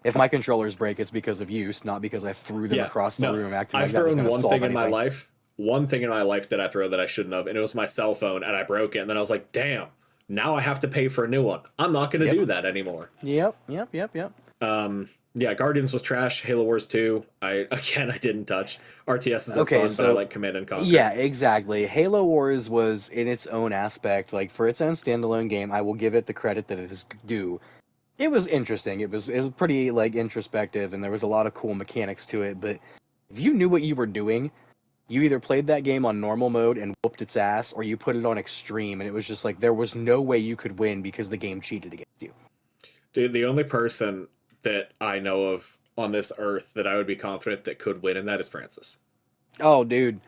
If my controllers break, it's because of use, not because I threw them Yeah, across the no, room acting I've like that was thrown going to one solve thing in my anything. life, one thing in my life that I throw that I shouldn't have, and it was my cell phone, and I broke it, and then I was like, damn, now I have to pay for a new one. I'm not going to Yep. do that anymore. Yep, yep, yep, yep. Yeah, Guardians was trash. Halo Wars 2, I didn't touch. RTSs are Okay, fun, but I so like Command and Conquer. yeah, exactly. Halo Wars was in its own aspect, like for its own standalone game. I will give it the credit that it is due. It was interesting. It was pretty like introspective, and there was a lot of cool mechanics to it. But if you knew what you were doing, you either played that game on normal mode and whooped its ass, or you put it on extreme, and it was just like there was no way you could win because the game cheated against you. Dude, the only person that I know of on this earth that I would be confident that could win in that is Francis. Oh, dude,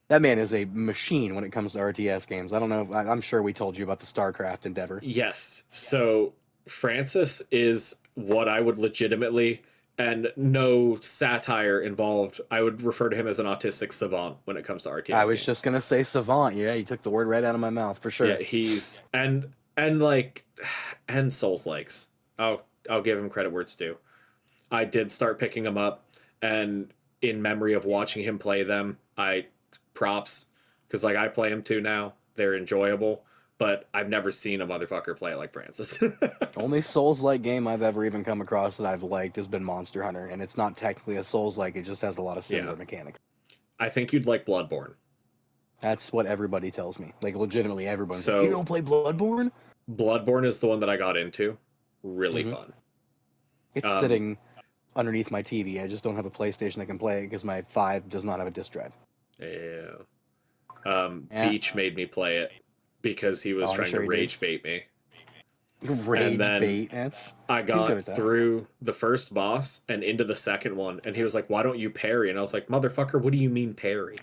that man is a machine when it comes to RTS games. I don't know. I'm sure we told you about the StarCraft endeavor. Yes. So Francis is what I would legitimately, and no satire involved, I would refer to him as an autistic savant when it comes to I RTS was just games. gonna say savant. Yeah, you took the word right out of my mouth for Yeah, sure. he's and like and Souls likes. I'll give him credit where it's due. I did start picking them up, and in memory of watching him play them, I props because like I play them too now. They're enjoyable, but I've never seen a motherfucker play it like Francis. Only Souls-like game I've ever even come across that I've liked has been Monster Hunter, and it's not technically a Souls-like. It just has a lot of Yeah, similar mechanics. I think you'd like Bloodborne. That's what everybody tells me. Like legitimately, everyone's like, "You So don't play Bloodborne?" Bloodborne is the one that I got into. Really Hmm. fun. It's Um, sitting underneath my TV. I just don't have a PlayStation that can play it because my 5 does not have a disc drive. yeah. Yeah. Beach made me play it because he was Oh, I'm trying to sure he did. rage bait me. And Rage then bait. That's I he's good got at that. through the first boss and into the second one, and he was like, "Why don't you parry?" And I was like, "Motherfucker, what do you mean parry?"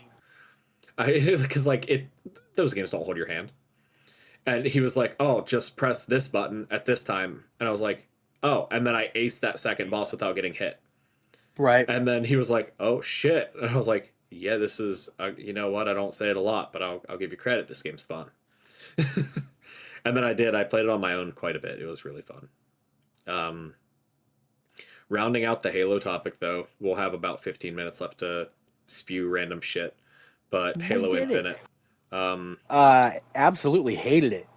Because like those games don't hold your hand. And he was like, "Oh, just press this button at this time." And I was like, "Oh," and then I aced that second boss without getting hit. Right. And then he was like, "Oh shit!" And I was like, "Yeah, this is you know what? I don't say it a lot, but I'll give you credit. This game's fun." And then I did. I played it on my own quite a bit. It was really fun. Um, Rounding out the Halo topic, though, we'll have about 15 minutes left to spew random shit. But We Halo did it. Infinite, um, Absolutely hated it.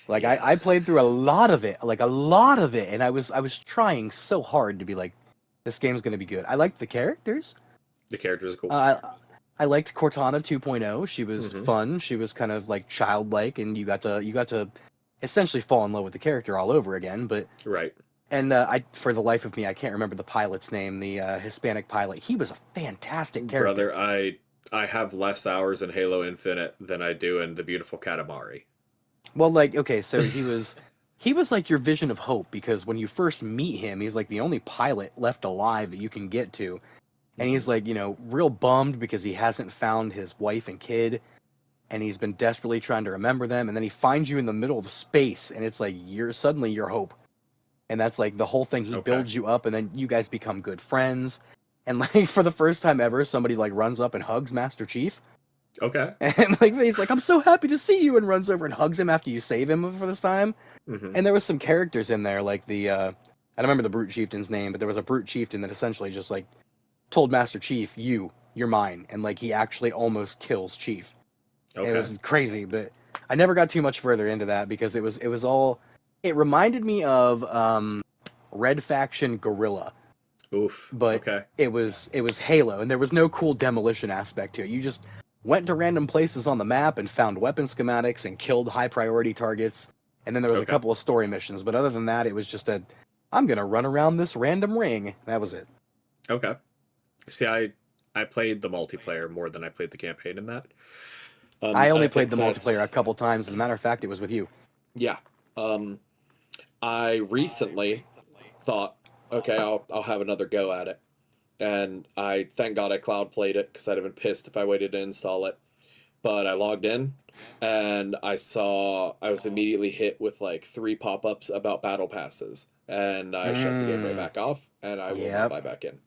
Like yeah, I played through a lot of it, like a lot of it, and I was trying so hard to be like, this game's gonna be good. I liked the characters. the characters are cool. I liked Cortana 2.0. She was Hmm. fun. She was kind of like childlike, and you got to essentially fall in love with the character all over again. But Right, and I for the life of me I can't remember the pilot's name. The Hispanic pilot. He was a fantastic character. brother. I have less hours in Halo Infinite than I do in the beautiful Katamari. Well, like okay, so he was like your vision of hope because when you first meet him, he's like the only pilot left alive that you can get to. And Hmm. he's like, real bummed because he hasn't found his wife and kid and he's been desperately trying to remember them and then he finds you in the middle of space and it's like you're suddenly your hope. And that's like the whole thing. He Okay, builds you up and then you guys become good friends. And like for the first time ever, somebody like runs up and hugs Master Chief. okay. And like he's like, "I'm so happy to see you," and runs over and hugs him after you save him for this time. Hmm. And there was some characters in there, like I don't remember the brute chieftain's name, but there was a brute chieftain that essentially just like told Master Chief, you're mine," and like he actually almost kills Chief. It Okay. was crazy, but I never got too much further into that because it was all. It reminded me of Red Faction Guerrilla, Oof. but Okay. it was Halo, and there was no cool demolition aspect to it. You just went to random places on the map and found weapon schematics and killed high priority targets. And then there was a Okay. couple of story missions, but other than that, it was just I'm gonna run around this random ring. That was it. Okay. See, I played the multiplayer more than I played the campaign in that. I And only I played think the that's multiplayer a couple times. As a matter of fact, it was with you. yeah. Um, I recently thought, okay, I'll have another go at it, and I thank God I cloud played it because I'd have been pissed if I waited to install it. But I logged in, and I was immediately hit with like three pop-ups about battle passes, and I shut the game right Mm, back off, and I will not yep. buy back in.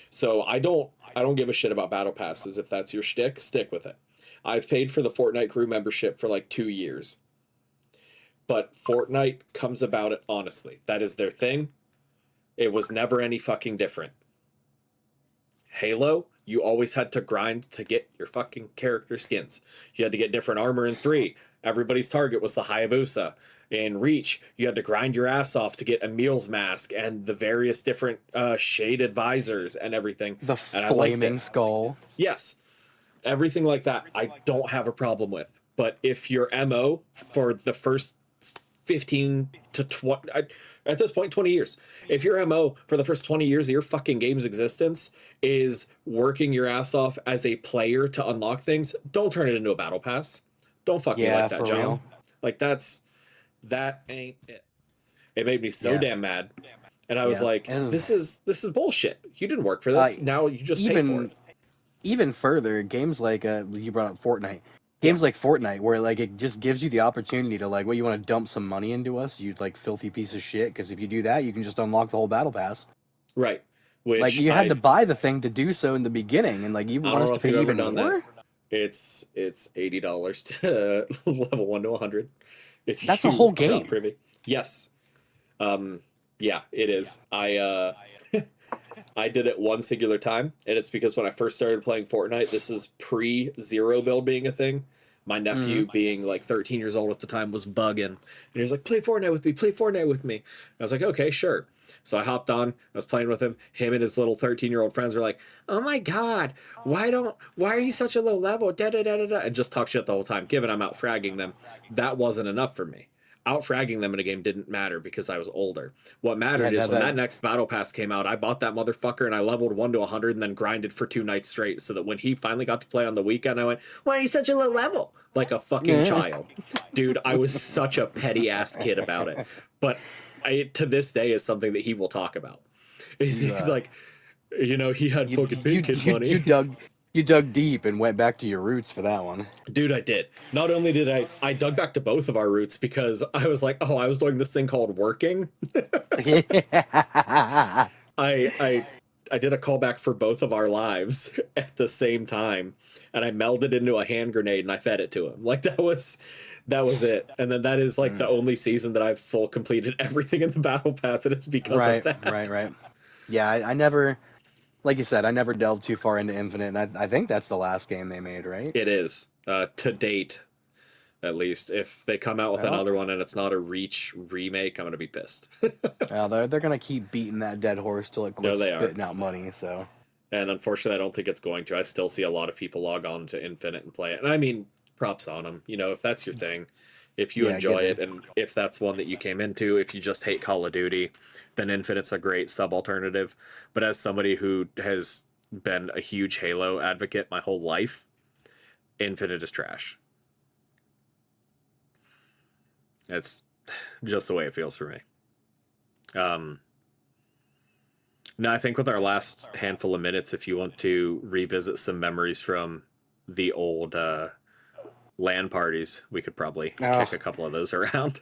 So I don't give a shit about battle passes. If that's your shtick, stick with it. I've paid for the Fortnite crew membership for like 2 years, but Fortnite comes about it honestly. That is their thing. It was never any fucking different. Halo, you always had to grind to get your fucking character skins. You had to get different armor in 3. Everybody's target was the Hayabusa. In Reach, you had to grind your ass off to get Emil's mask and the various different shaded visors and everything. The And I liked flaming it. skull. Yes, everything like that, I don't have a problem with. But if your MO for the first 15 to 20, at this point, 20 years, if your MO for the first 20 years of your fucking game's existence is working your ass off as a player to unlock things, don't turn it into a battle pass. Don't fuck me Yeah, like that, for John. real. Like, that ain't it. It made me so Yeah, damn mad. And I was yeah. like, And this is bullshit. You didn't work for uh, this. Now you just pay for even it. even further, games like you brought up Fortnite. Yeah, Games like Fortnite, where like it just gives you the opportunity to like, what you want to dump some money into us, you like filthy piece of shit. Because if you do that, you can just unlock the whole battle pass. right. Like Which you had to buy the thing to do so in the beginning, and like you I want don't us know to if pay you've ever even done that. more. It's $80 to level 1 to 100 if That's a you whole are not game. privy. Yes. Um yeah, it is. I did it one singular time, and it's because when I first started playing Fortnite, this is pre zero build being a thing. My Mm-hmm. nephew, being like 13 years old at the time, was bugging. And he was like, play Fortnite with me, play Fortnite with me. I was like, okay, sure. So I hopped on, I was playing with him. Him and his little 13-year-old friends were like, oh my God, why are you such a low level? Da da da da da. And just talk shit the whole time, given I'm out fragging them. That wasn't enough for me. Out fragging them in a game didn't matter because I was older. What Yeah, mattered is that when that that next battle pass came out, I bought that motherfucker and I leveled 1 to 100 and then grinded for 2 nights straight so that when he finally got to play on the weekend, I went, why are you such a low level? Like a fucking yeah. child. Dude, I was such a petty ass kid about it. But to this day is something that he will talk about. you He's like, he had you fucking big kid you money. dug deep and went back to your roots for that one. Dude, I did. Not only did I dug back to both of our roots because I was like, oh, I was doing this thing called working. Yeah. I I did a callback for both of our lives at the same time, and I melded into a hand grenade and I fed it to him. Like that was it. And then that is like the Mm. only season that I've full completed everything in the battle pass, and it's because of Right, that. right, right. Yeah, I never, like you said, I never delved too far into Infinite, and I think that's the last game they made, right? It is to date, at least. If they come out with Well, another one and it's not a Reach remake, I'm gonna be pissed. they're gonna keep beating that dead horse till it No, quits they are. spitting out money. So And unfortunately, I don't think it's going to. I still see a lot of people log on to Infinite and play it. And I mean, props on them. If that's your thing, if you yeah, enjoy get it, in. and if that's one that you came into, if you just hate Call of Duty, then Infinite's a great sub alternative. But as somebody who has been a huge Halo advocate my whole life, Infinite is trash. It's just the way it feels for me. Um, Now, I think with our last handful of minutes, if you want to revisit some memories from the old LAN parties, we could probably Oh, kick a couple of those around.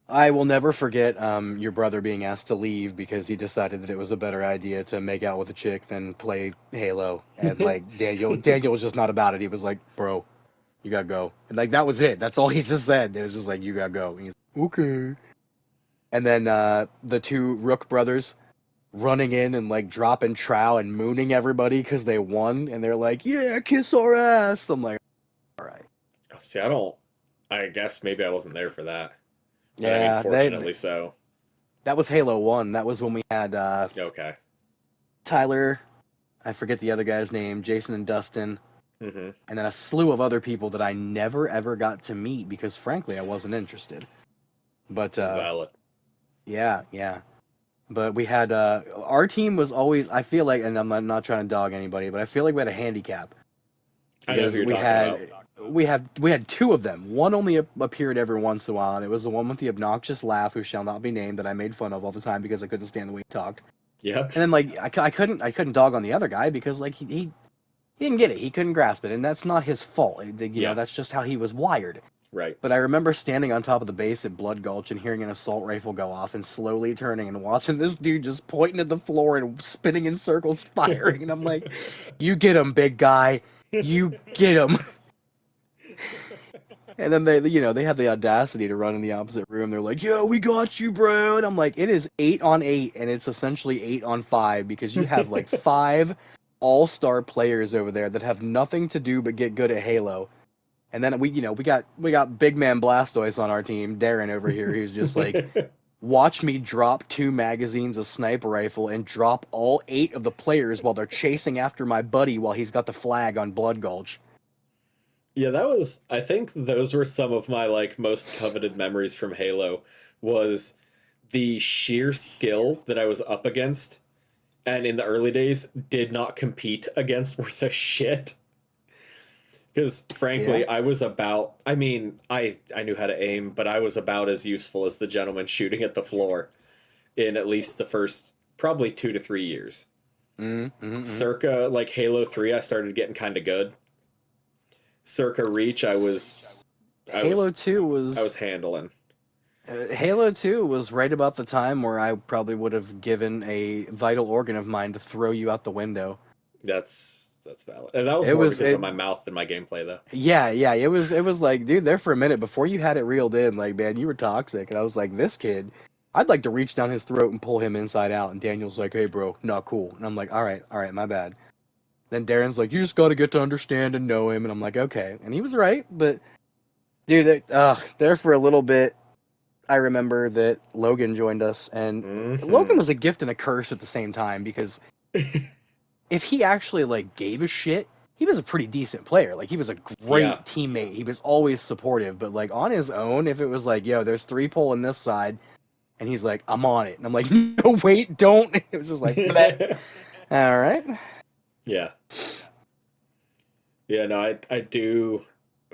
I will never forget your brother being asked to leave because he decided that it was a better idea to make out with a chick than play Halo. And like Daniel was just not about it. He was like, "Bro, you gotta go." And like that was it. That's all he just said. It was just like, "You gotta go." And he's okay. And then the two Rook brothers running in and like dropping trow and mooning everybody because they won, and they're like, "Yeah, kiss our ass." I'm like, "All right." See, I don't. I guess maybe I wasn't there for that. And I mean, Yeah, fortunately so. that was Halo 1. That was when we had Okay. Tyler, I forget the other guy's name, Jason and Dustin, Mm-hmm. and then a slew of other people that I never ever got to meet because frankly I wasn't interested. But That's valid. yeah, yeah. But we had our team was always, I feel like, and I'm not trying to dog anybody, but I feel like we had a handicap I know who because you're we talking about. had we had two of them. One only appeared every once in a while, and it was the one with the obnoxious laugh, who shall not be named, that I made fun of all the time because I couldn't stand the way he talked. Yep. And then like I couldn't dog on the other guy because like he didn't get it, he couldn't grasp it, and that's not his fault. Yeah. That's just how he was wired. Right. But I remember standing on top of the base at Blood Gulch and hearing an assault rifle go off and slowly turning and watching this dude just pointing at the floor and spinning in circles, firing. And I'm like, you get him, big guy. You get him. And then they had the audacity to run in the opposite room. They're like, "Yo, we got you, bro." And I'm like, it is 8-on-8, and it's essentially 8-on-5 because you have like five all-star players over there that have nothing to do but get good at Halo. And then we got big man Blastoise on our team, Darren over here, who's just like, watch me drop 2 magazines of sniper rifle and drop all 8 of the players while they're chasing after my buddy while he's got the flag on Blood Gulch. Yeah, that was. I think those were some of my like most coveted memories from Halo. Was the sheer skill that I was up against, and in the early days did not compete against worth a shit. Because Yeah. frankly, I was about. I mean, I knew how to aim, but I was about as useful as the gentleman shooting at the floor in at least the first probably 2 to 3 years. Mm-hmm. Circa like Halo 3, I started getting kind of good. Circa Reach, I was I was Halo 2 I was was handling. Halo 2 was right about the time where I probably would have given a vital organ of mine to throw you out the window. That's valid. And that was It more was because of it my mouth than my gameplay though. Yeah, it was like, dude, there for a minute before you had it reeled in, like, man, you were toxic. And I was like, this kid, I'd like to reach down his throat and pull him inside out. And Daniel's like, hey, bro, not cool. And I'm like, all right, my bad. Then Darren's like, you just got to get to understand and know him. And I'm like, okay. And he was right, but Dude, there for a little bit, I remember that Logan joined us, and Logan Hmm. was a gift and a curse at the same time because if he actually like gave a shit, he was a pretty decent player. Like he was a Yeah. great teammate. He was always supportive, but like on his own, if it was like, yo, there's three pole in this side, and he's like, I'm on it, and I'm like, no, wait, don't. It was just like, bet. All right. Yeah. Yeah, no, I do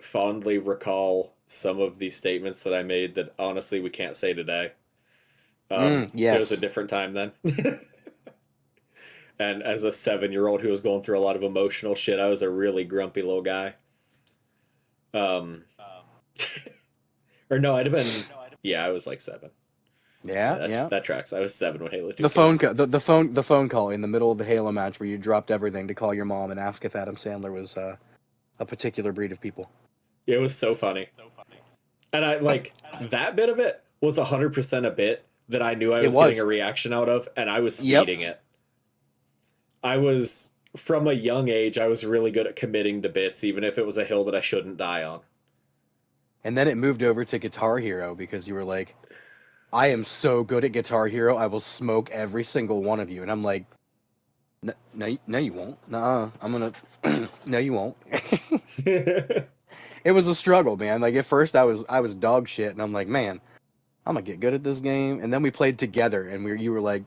fondly recall some of these statements that I made that honestly we can't say today. It was a Yes. different time then. And as a 7-year-old who was going through a lot of emotional shit, I was a really grumpy little guy. Um, or no, I'd have been, yeah, I was like 7. Yeah, Yeah. Yeah. that tracks. I was 7 when Halo 2 The came phone, out. the phone call in the middle of the Halo match where you dropped everything to call your mom and ask if Adam Sandler was a particular breed of people. It was so funny. And I like that bit of it was 100% a bit that I knew I It was getting a was. reaction out of, and I was Yep. feeding it. I was, from a young age, I was really good at committing to bits, even if it was a hill that I shouldn't die on. And then it moved over to Guitar Hero because you were like, I am so good at Guitar Hero, I will smoke every single one of you. And I'm like, no, no, you won't. Nah, I'm gonna. No, you won't. It was a struggle, man. Like at first, I was dog shit, and I'm like, man, I'm gonna get good at this game. And then we played together, and you were like,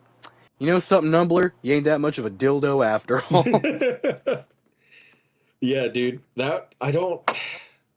you know something, Numbler, you ain't that much of a dildo after all. Yeah, dude. That I don't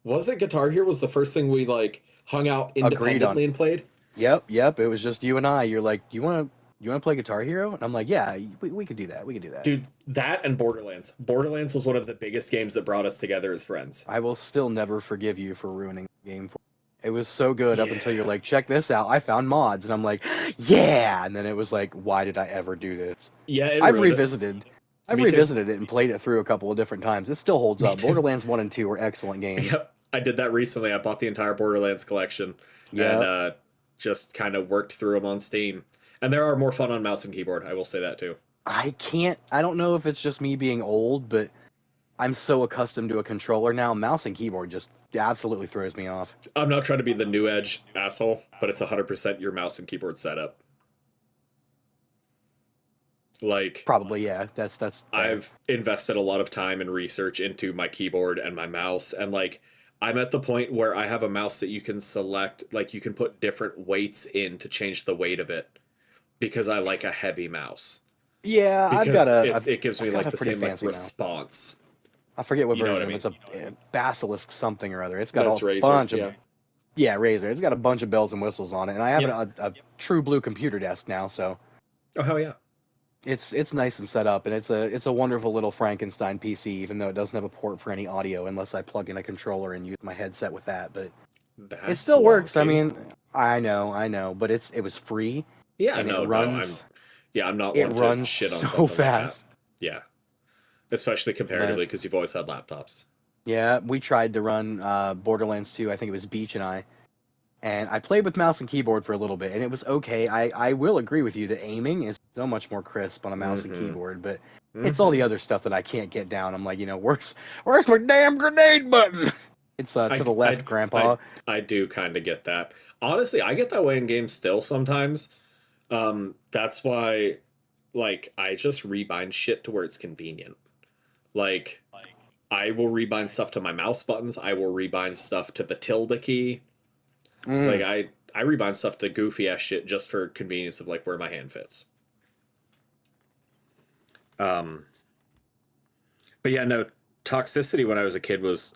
was it Guitar Hero was the first thing we like hung out Agreed on. independently and played? Yep. It was just you and I. You're like, do you want to play Guitar Hero? And I'm like, yeah, we could do that. We could do that. Dude, that and Borderlands. Borderlands was one of the biggest games that brought us together as friends. I will still never forgive you for ruining the game for me. It was so good up until you're Yeah. like, check this out. I found mods, and I'm like, yeah. And then it was like, why did I ever do this? Yeah, it I've ruined it. revisited, I've Me too. revisited it and played it through a couple of different times. It still holds Me up. too. Borderlands 1 and 2 are excellent games. Yep. I did that recently. I bought the entire Borderlands collection and Yep. just kind of worked through them on Steam. And there are more fun on mouse and keyboard. I will say that too. I don't know if it's just me being old, but I'm so accustomed to a controller now. Mouse and keyboard just absolutely throws me off. I'm not trying to be the new edge asshole, but it's 100% your mouse and keyboard setup. Like, Probably, yeah. That's fair. I've invested a lot of time and research into my keyboard and my mouse, and like, I'm at the point where I have a mouse that you can select, like, you can put different weights in to change the weight of it because I like a heavy mouse. Yeah, Because it gives me I've got like a the pretty same like fancy mouse. response. I forget what You know what I version. mean? It's a Basilisk something or other. It's got a That's Razer. bunch of Yeah. yeah, Razer. It's got a bunch of bells and whistles on it, and I have Yep. a true blue computer desk now, so Oh hell yeah. it's nice and set up, and it's a wonderful little Frankenstein PC, even though it doesn't have a port for any audio unless I plug in a controller and use my headset with that. But it That's still works. I wonky. mean, I know, but it was free Yeah, and no, no. I'm not it one to runs shit on so something like that. fast. Yeah. Especially But comparatively because you've always had laptops. yeah, we tried to run Borderlands 2. I think it was Beach and I played with mouse and keyboard for a little bit, and it was okay. I will agree with you that aiming is so much more crisp on a mouse and Mm-hmm. keyboard, but it's all the Mm-hmm. other stuff that I can't get down. I'm like, where's my damn grenade button? It's to I the I left, I Grandpa. I do kind of get that. Honestly, I get that way in games still sometimes. That's why like I just rebind shit to where it's convenient. Like I will rebind stuff to my mouse buttons. I will rebind stuff to the tilde key. Like Mm. I rebind stuff to goofy ass shit just for convenience of like where my hand fits. Um, but yeah, no, toxicity when I was a kid was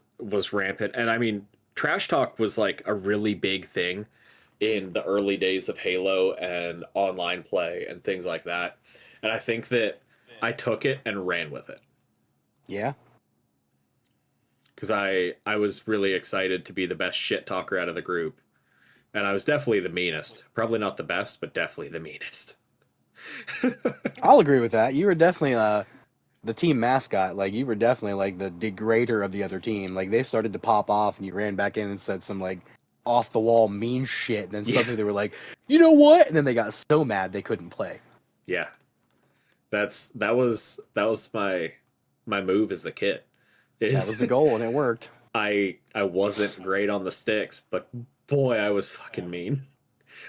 rampant, and I mean, trash talk was like a really big thing in the early days of Halo and online play and things like that. And I think that I took it and ran with it Yeah, because I was really excited to be the best shit talker out of the group, and I was definitely the meanest. Probably not the best, but definitely the meanest. I'll agree with that. You were definitely the team mascot. Like you were definitely like the degrader of the other team. Like they started to pop off, and you ran back in and said some like off the wall mean shit, and then Yeah, suddenly they were like, you know what? And then they got so mad they couldn't play. yeah. That was my move as a kid. That was Is the goal, and it worked. I wasn't great on the sticks, but boy, I was fucking mean.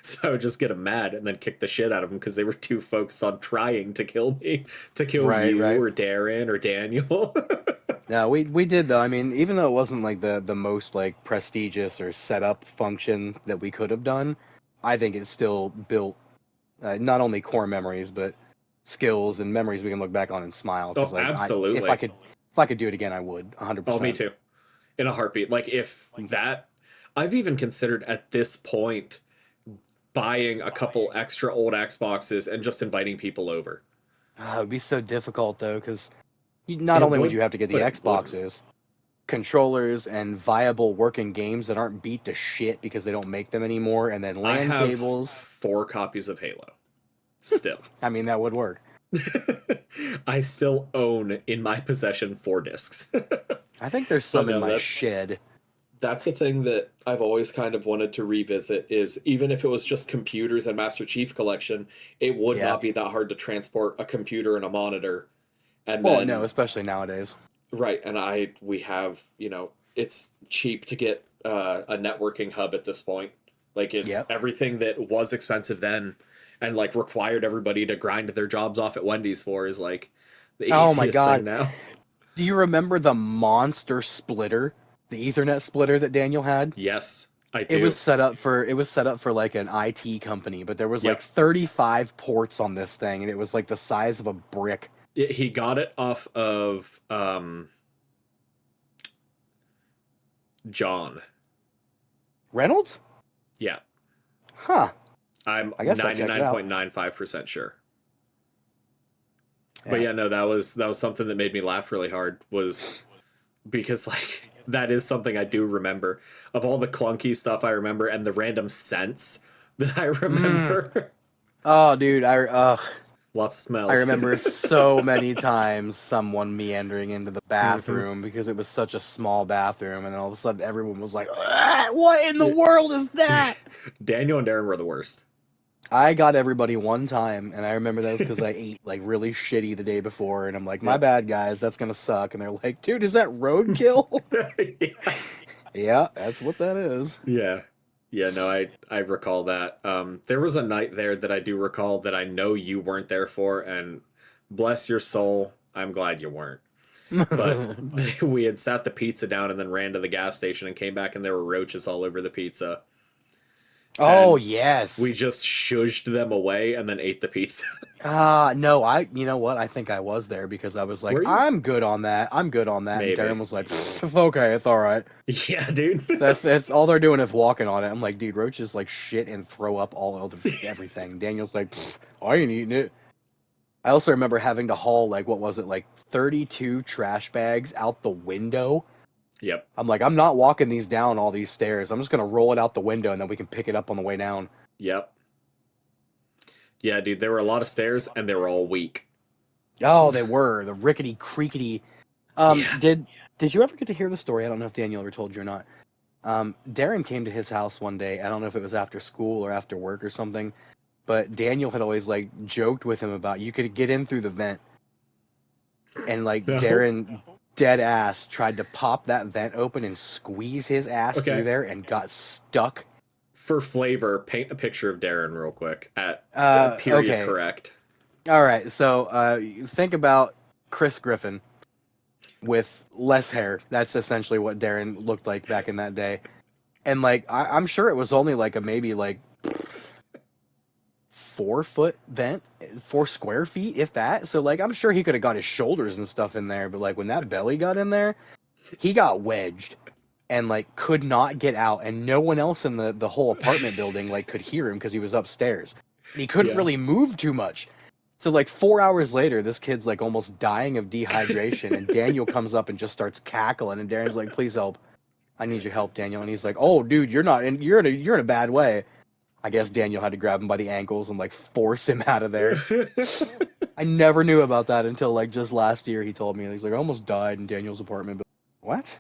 So I would just get them mad and then kick the shit out of them because they were too focused on trying to kill me, to kill Right, you right. or Darren or Daniel. No, we did though. I mean, even though it wasn't like the most like prestigious or set up function that we could have done, I think it still built not only core memories but skills and memories we can look back on and smile. Because Oh, like absolutely. if I could do it again, I would Oh, me 100%. too. In a heartbeat. Like if that, I've even considered at this point buying a couple extra old Xboxes and just inviting people over. It would be so difficult though, because not It only would you would, have to get the but it wouldn't. Xboxes, controllers, and viable working games that aren't beat to shit because they don't make them anymore, and then I LAN have cables. 4 copies of Halo still. I mean, that would work. I still own in my possession 4 discs. I think there's But some in no, my that's shed. a thing that I've always kind of wanted to revisit is even if it was just computers and Master Chief Collection, it would Yeah. not be that hard to transport a computer and a monitor. And Well, no, then especially nowadays. right, and we have, it's cheap to get a networking hub at this point. Like it's Yep. everything that was expensive then and like required everybody to grind their jobs off at Wendy's for is like the Oh my easiest thing God. now. Do you remember the monster splitter, the Ethernet splitter that Daniel had? Yes, I It do. was set up for like an IT company, but there was like Yep. 35 ports on this thing, and it was like the size of a brick. He got it off of John. Reynolds? Yeah. Huh. I'm I guess that checks out. 99.95% sure. But Yeah. yeah, no, that was something that made me laugh really hard was because like that is something I do remember. Of all the clunky stuff I remember and the random scents that I Mm. remember. Oh, dude, Lots of I smells. remember so many times someone meandering into the Hmm. bathroom because it was such a small bathroom, and then all of a sudden everyone was like, "Ah, what in the world is Dude, that?" Daniel and Darren were the worst. I got everybody one time, and I remember that was because I ate like really shitty the day before, and I'm like, "My Yep. bad, guys, that's gonna suck." And they're like, "Dude, is that roadkill?" Yeah. Yeah, that's what that is. Yeah. Yeah, no, I recall that. There was a night there that I do recall that I know you weren't there for, and bless your soul, I'm glad you weren't. But we had sat the pizza down and then ran to the gas station and came back and there were roaches all over the pizza. Oh And yes. we just shushed them away and then ate the pizza. No, you know what? I think I was there because I was like, Were you? I'm good on that. I'm good on that. And Maybe. Darren was like, "Pff, okay, it's all right. Yeah, dude. That's all they're doing is walking on it. I'm like, dude, roaches like shit and throw up all over everything. Daniel's like, "Pff, I ain't eating it." I also remember having to haul like what was it, like 32 trash bags out the window. Yep. I'm like, I'm not walking these down all these stairs. I'm just gonna roll it out the window and then we can pick it up on the way down. Yep. Yeah, dude, there were a lot of stairs and they were all weak. Oh, they were the rickety creakety. Yeah. Did you ever get to hear the story? I don't know if Daniel ever told you or not. Darren came to his house one day. I don't know if it was after school or after work or something, but Daniel had always like joked with him about you could get in through the vent, and like No. Darren, dead ass, tried to pop that vent open and squeeze his ass through Okay. there and got stuck. For flavor, paint a picture of Darren real quick at period Okay, correct. all right. So think about Chris Griffin with less hair. That's essentially what Darren looked like back in that day. And like I'm sure it was only like a maybe like 4 foot vent, 4 square feet, if that. So like I'm sure he could have got his shoulders and stuff in there, but like when that belly got in there, he got wedged and like could not get out, and no one else in the whole apartment building like could hear him because he was upstairs. And he couldn't Yeah. really move too much. So like 4 hours later, this kid's like almost dying of dehydration, and Daniel comes up and just starts cackling, and Darren's like, "Please help. I need your help, Daniel." And he's like, "Oh, dude, you're in a bad way." I guess Daniel had to grab him by the ankles and like force him out of there. I never knew about that until like just last year. He told me he's like, "I almost died in Daniel's apartment." But what?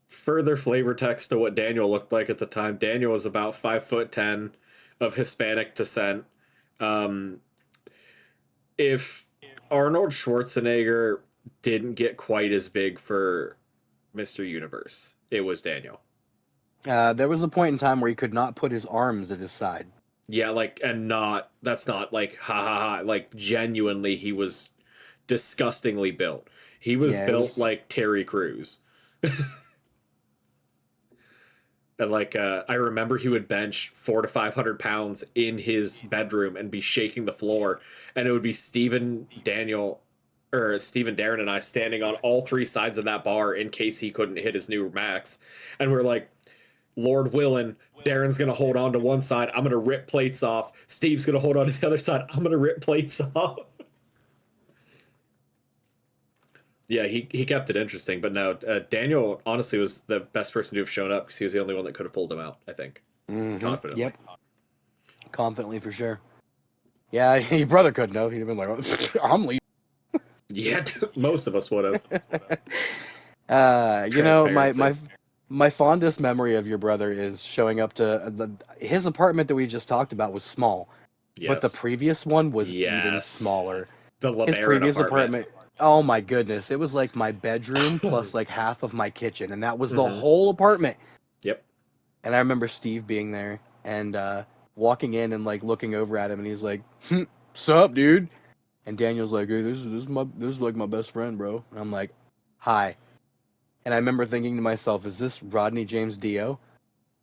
Further flavor text to what Daniel looked like at the time. Daniel was about 5'10" of Hispanic descent. Um, if Arnold Schwarzenegger didn't get quite as big for Mr. Universe, It was Daniel. There was a point in time where he could not put his arms at his side. Yeah, like, and not, that's not like, ha ha ha. Like, genuinely, he was disgustingly built. He was Yeah, it built was. like Terry Crews. And like, I remember he would bench 400 to 500 pounds in his bedroom and be shaking the floor. And it would be Steven Darren and I standing on all three sides of that bar in case he couldn't hit his new max. And we're like, Lord willing, Darren's gonna hold on to one side. I'm gonna rip plates off. Steve's gonna hold on to the other side. I'm gonna rip plates off. Yeah, he kept it interesting, but no, Daniel honestly was the best person to have shown up because he was the only one that could have pulled him out. I think confidently. Yep, confidently for sure. Yeah, your brother couldn't have. He'd have been like, "I'm leaving." Yeah, most of us would have. You know, Transparency. my fondest memory of your brother is showing up to his apartment that we just talked about was small, but the Yes, previous one was even yes, smaller. the His LeBaron previous apartment. apartment, oh my goodness, it was like my bedroom plus like half of my kitchen, and that was the Hmm. whole apartment. Yep. And I remember Steve being there and walking in and like looking over at him, and he's like, "Sup, dude?" And Daniel's like, "Hey, this is like my best friend, bro." And I'm like, "Hi." And I remember thinking to myself, "Is this Rodney James Dio?"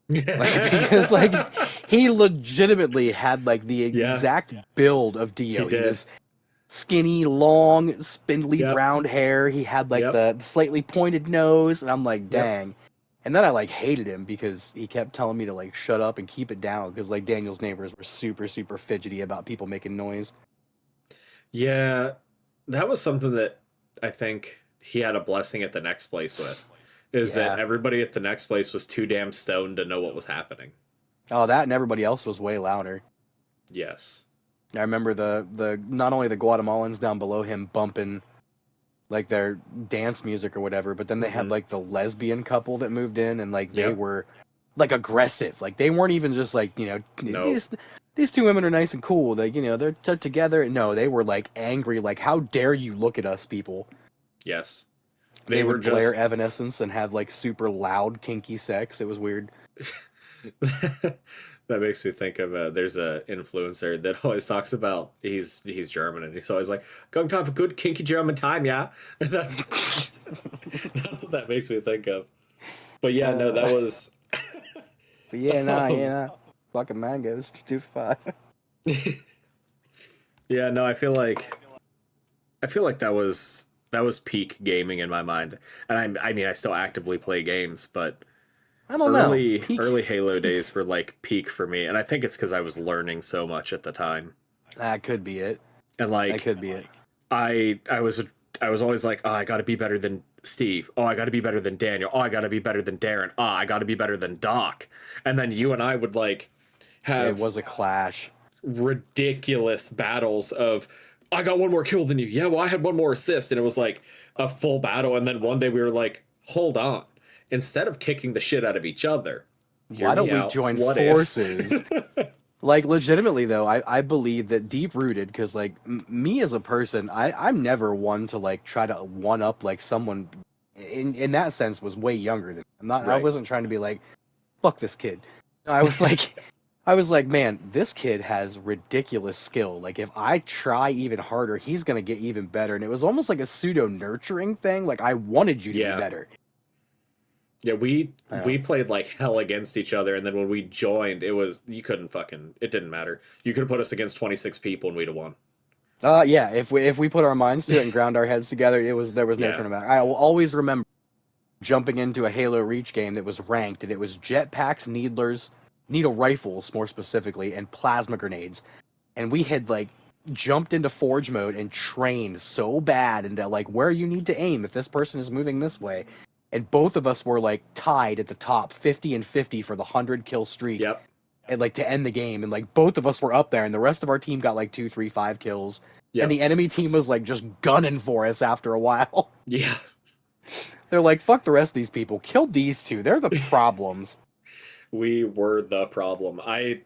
Like because like he legitimately had like the Yeah, exact build of he Dio. He did. was skinny, long, spindly Yep. brown hair. He had like Yep. the slightly pointed nose, and I'm like, Yep. dang. And then I like hated him because he kept telling me to like shut up and keep it down because like Daniel's neighbors were super super fidgety about people making noise. Yeah, that was something that I think he had a blessing at the next place with, is that Yeah. everybody at the next place was too damn stoned to know what was happening. Oh, that and everybody else was way louder. Yes. I remember the not only the Guatemalans down below him bumping like their dance music or whatever, but then they had Hmm. like the lesbian couple that moved in and like they Yep. were like aggressive. Like they weren't even just like, Nope. these two women are nice and cool. They, they're together. No, they were like angry, like how dare you look at us people. Yes. They They were would blare just Evanescence and have like super loud kinky sex. It was weird. that makes me think of there's a influencer that always talks about he's German and he's always like going to have a good kinky German time, yeah. And that's what that makes me think of. But yeah, no, that uh, was but yeah, nah, um, yeah, nah. Fucking mangoes, 2 5. yeah, no, I feel like that was peak gaming in my mind. And I mean I still actively play games, but I don't know. early Peak. Halo days were like peak for me, and I think it's because I was learning so much at the time. That could be it. And That like could be it. I was always like, oh, I got to be better than Steve. Oh, I got to be better than Daniel. Oh, I got to be better than Darren. Oh, I got to be better than Doc. And then you and I would like It have was a clash. ridiculous battles of I got one more kill than you. Yeah, well, I had one more assist, and it was like a full battle. And then one day we were like, hold on. Instead of kicking the shit out of each other, hear Why me don't we out. join What if? forces? Like legitimately though, I believe that deep rooted because like me as a person, I'm never one to like try to one up like someone in that sense was way younger than me. I Right. wasn't trying to be like fuck this kid. No, I was like, man, this kid has ridiculous skill. Like if I try even harder, he's gonna get even better. And it was almost like a pseudo nurturing thing. Like I wanted you to be Yeah. better. Yeah, we Yeah. we played like hell against each other, and then when we joined, you couldn't fucking it didn't matter. You could have put us against 26 people and we'd have won. Yeah. If we put our minds to it and ground our heads together, there was no Yeah. turning back. I will always remember jumping into a Halo Reach game that was ranked, and it was jetpacks, needlers, needle rifles more specifically, and plasma grenades. And we had like jumped into Forge mode and trained so bad into like where you need to aim if this person is moving this way. And both of us were like tied at the top, 50 and 50 for the 100 kill streak, Yep. and like to end the game. And like both of us were up there, and the rest of our team got like 2, 3, 5 kills. And Yep. the enemy team was like just gunning for us after a while. Yeah. They're like, fuck the rest of these people. Kill these two. They're the problems. We were the problem. I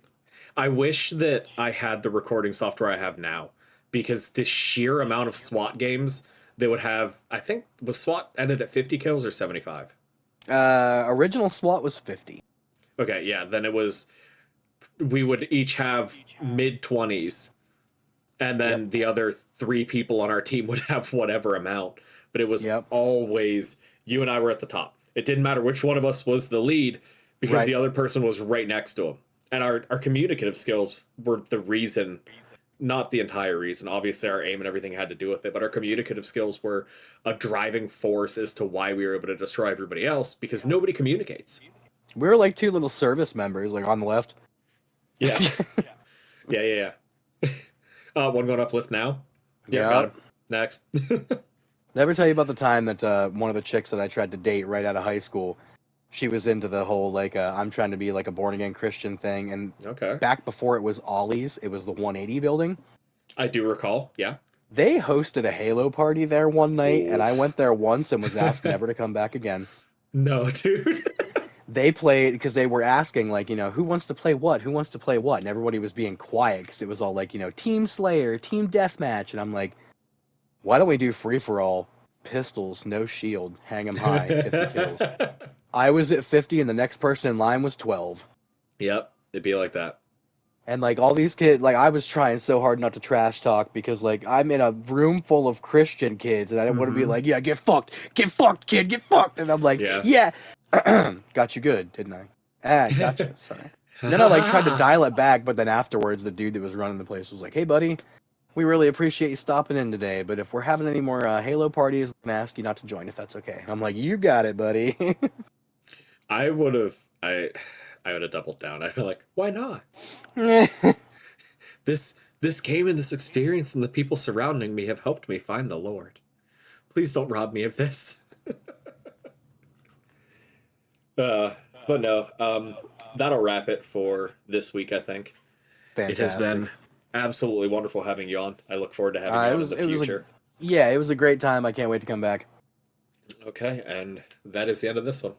wish that I had the recording software I have now because the sheer amount of SWAT games they would have, I think was SWAT ended at 50 kills or 75. Original SWAT was 50. Okay, yeah, then it was we would each have mid 20s, and Yep. then the other three people on our team would have whatever amount, but it was Yep. always you and I were at the top. It didn't matter which one of us was the lead because Right. the other person was right next to him. And our communicative skills were the reason, not the entire reason. Obviously, our aim and everything had to do with it, but our communicative skills were a driving force as to why we were able to destroy everybody else because nobody communicates. We were like two little service members, like on the left. Yeah. Yeah. One going up lift now. Yep, got Yep. him. Next. Never tell you about the time that one of the chicks that I tried to date right out of high school, she was into the whole like I'm trying to be like a born again Christian thing, and Okay. back before it was Ollie's, it was the 180 building. I do recall. Yeah. They hosted a Halo party there one night, and I Oof. went there once and was asked never to come back again. No, dude. They played because they were asking like, who wants to play what, who wants to play what, and everybody was being quiet because it was all like, Team Slayer, Team Deathmatch, and I'm like, why don't we do free for all, pistols, no shield, hang 'em high, 50 kills. I was at 50 and the next person in line was 12. Yep, it'd be like that. And like all these kids, like I was trying so hard not to trash talk because like I'm in a room full of Christian kids and I didn't want to be Mhm. like, yeah, get fucked, kid, get fucked. And I'm like, Yeah. yeah, got you good, didn't I? Ah, gotcha, sorry. And then I like tried to dial it back, but then afterwards the dude that was running the place was like, hey buddy, we really appreciate you stopping in today, but if we're having any more Halo parties, we're gonna ask you not to join if that's okay. I'm like, you got it, buddy. I would have. I would have doubled down. I'd be like, why not? This game and this experience and the people surrounding me have helped me find the Lord. Please don't rob me of this. But no, that'll wrap it for this week, I think. It has Fantastic. been absolutely wonderful having you on. I look forward to having you on in the future. Yeah, it was a great time. I can't wait to come back. Okay, and that is the end of this one.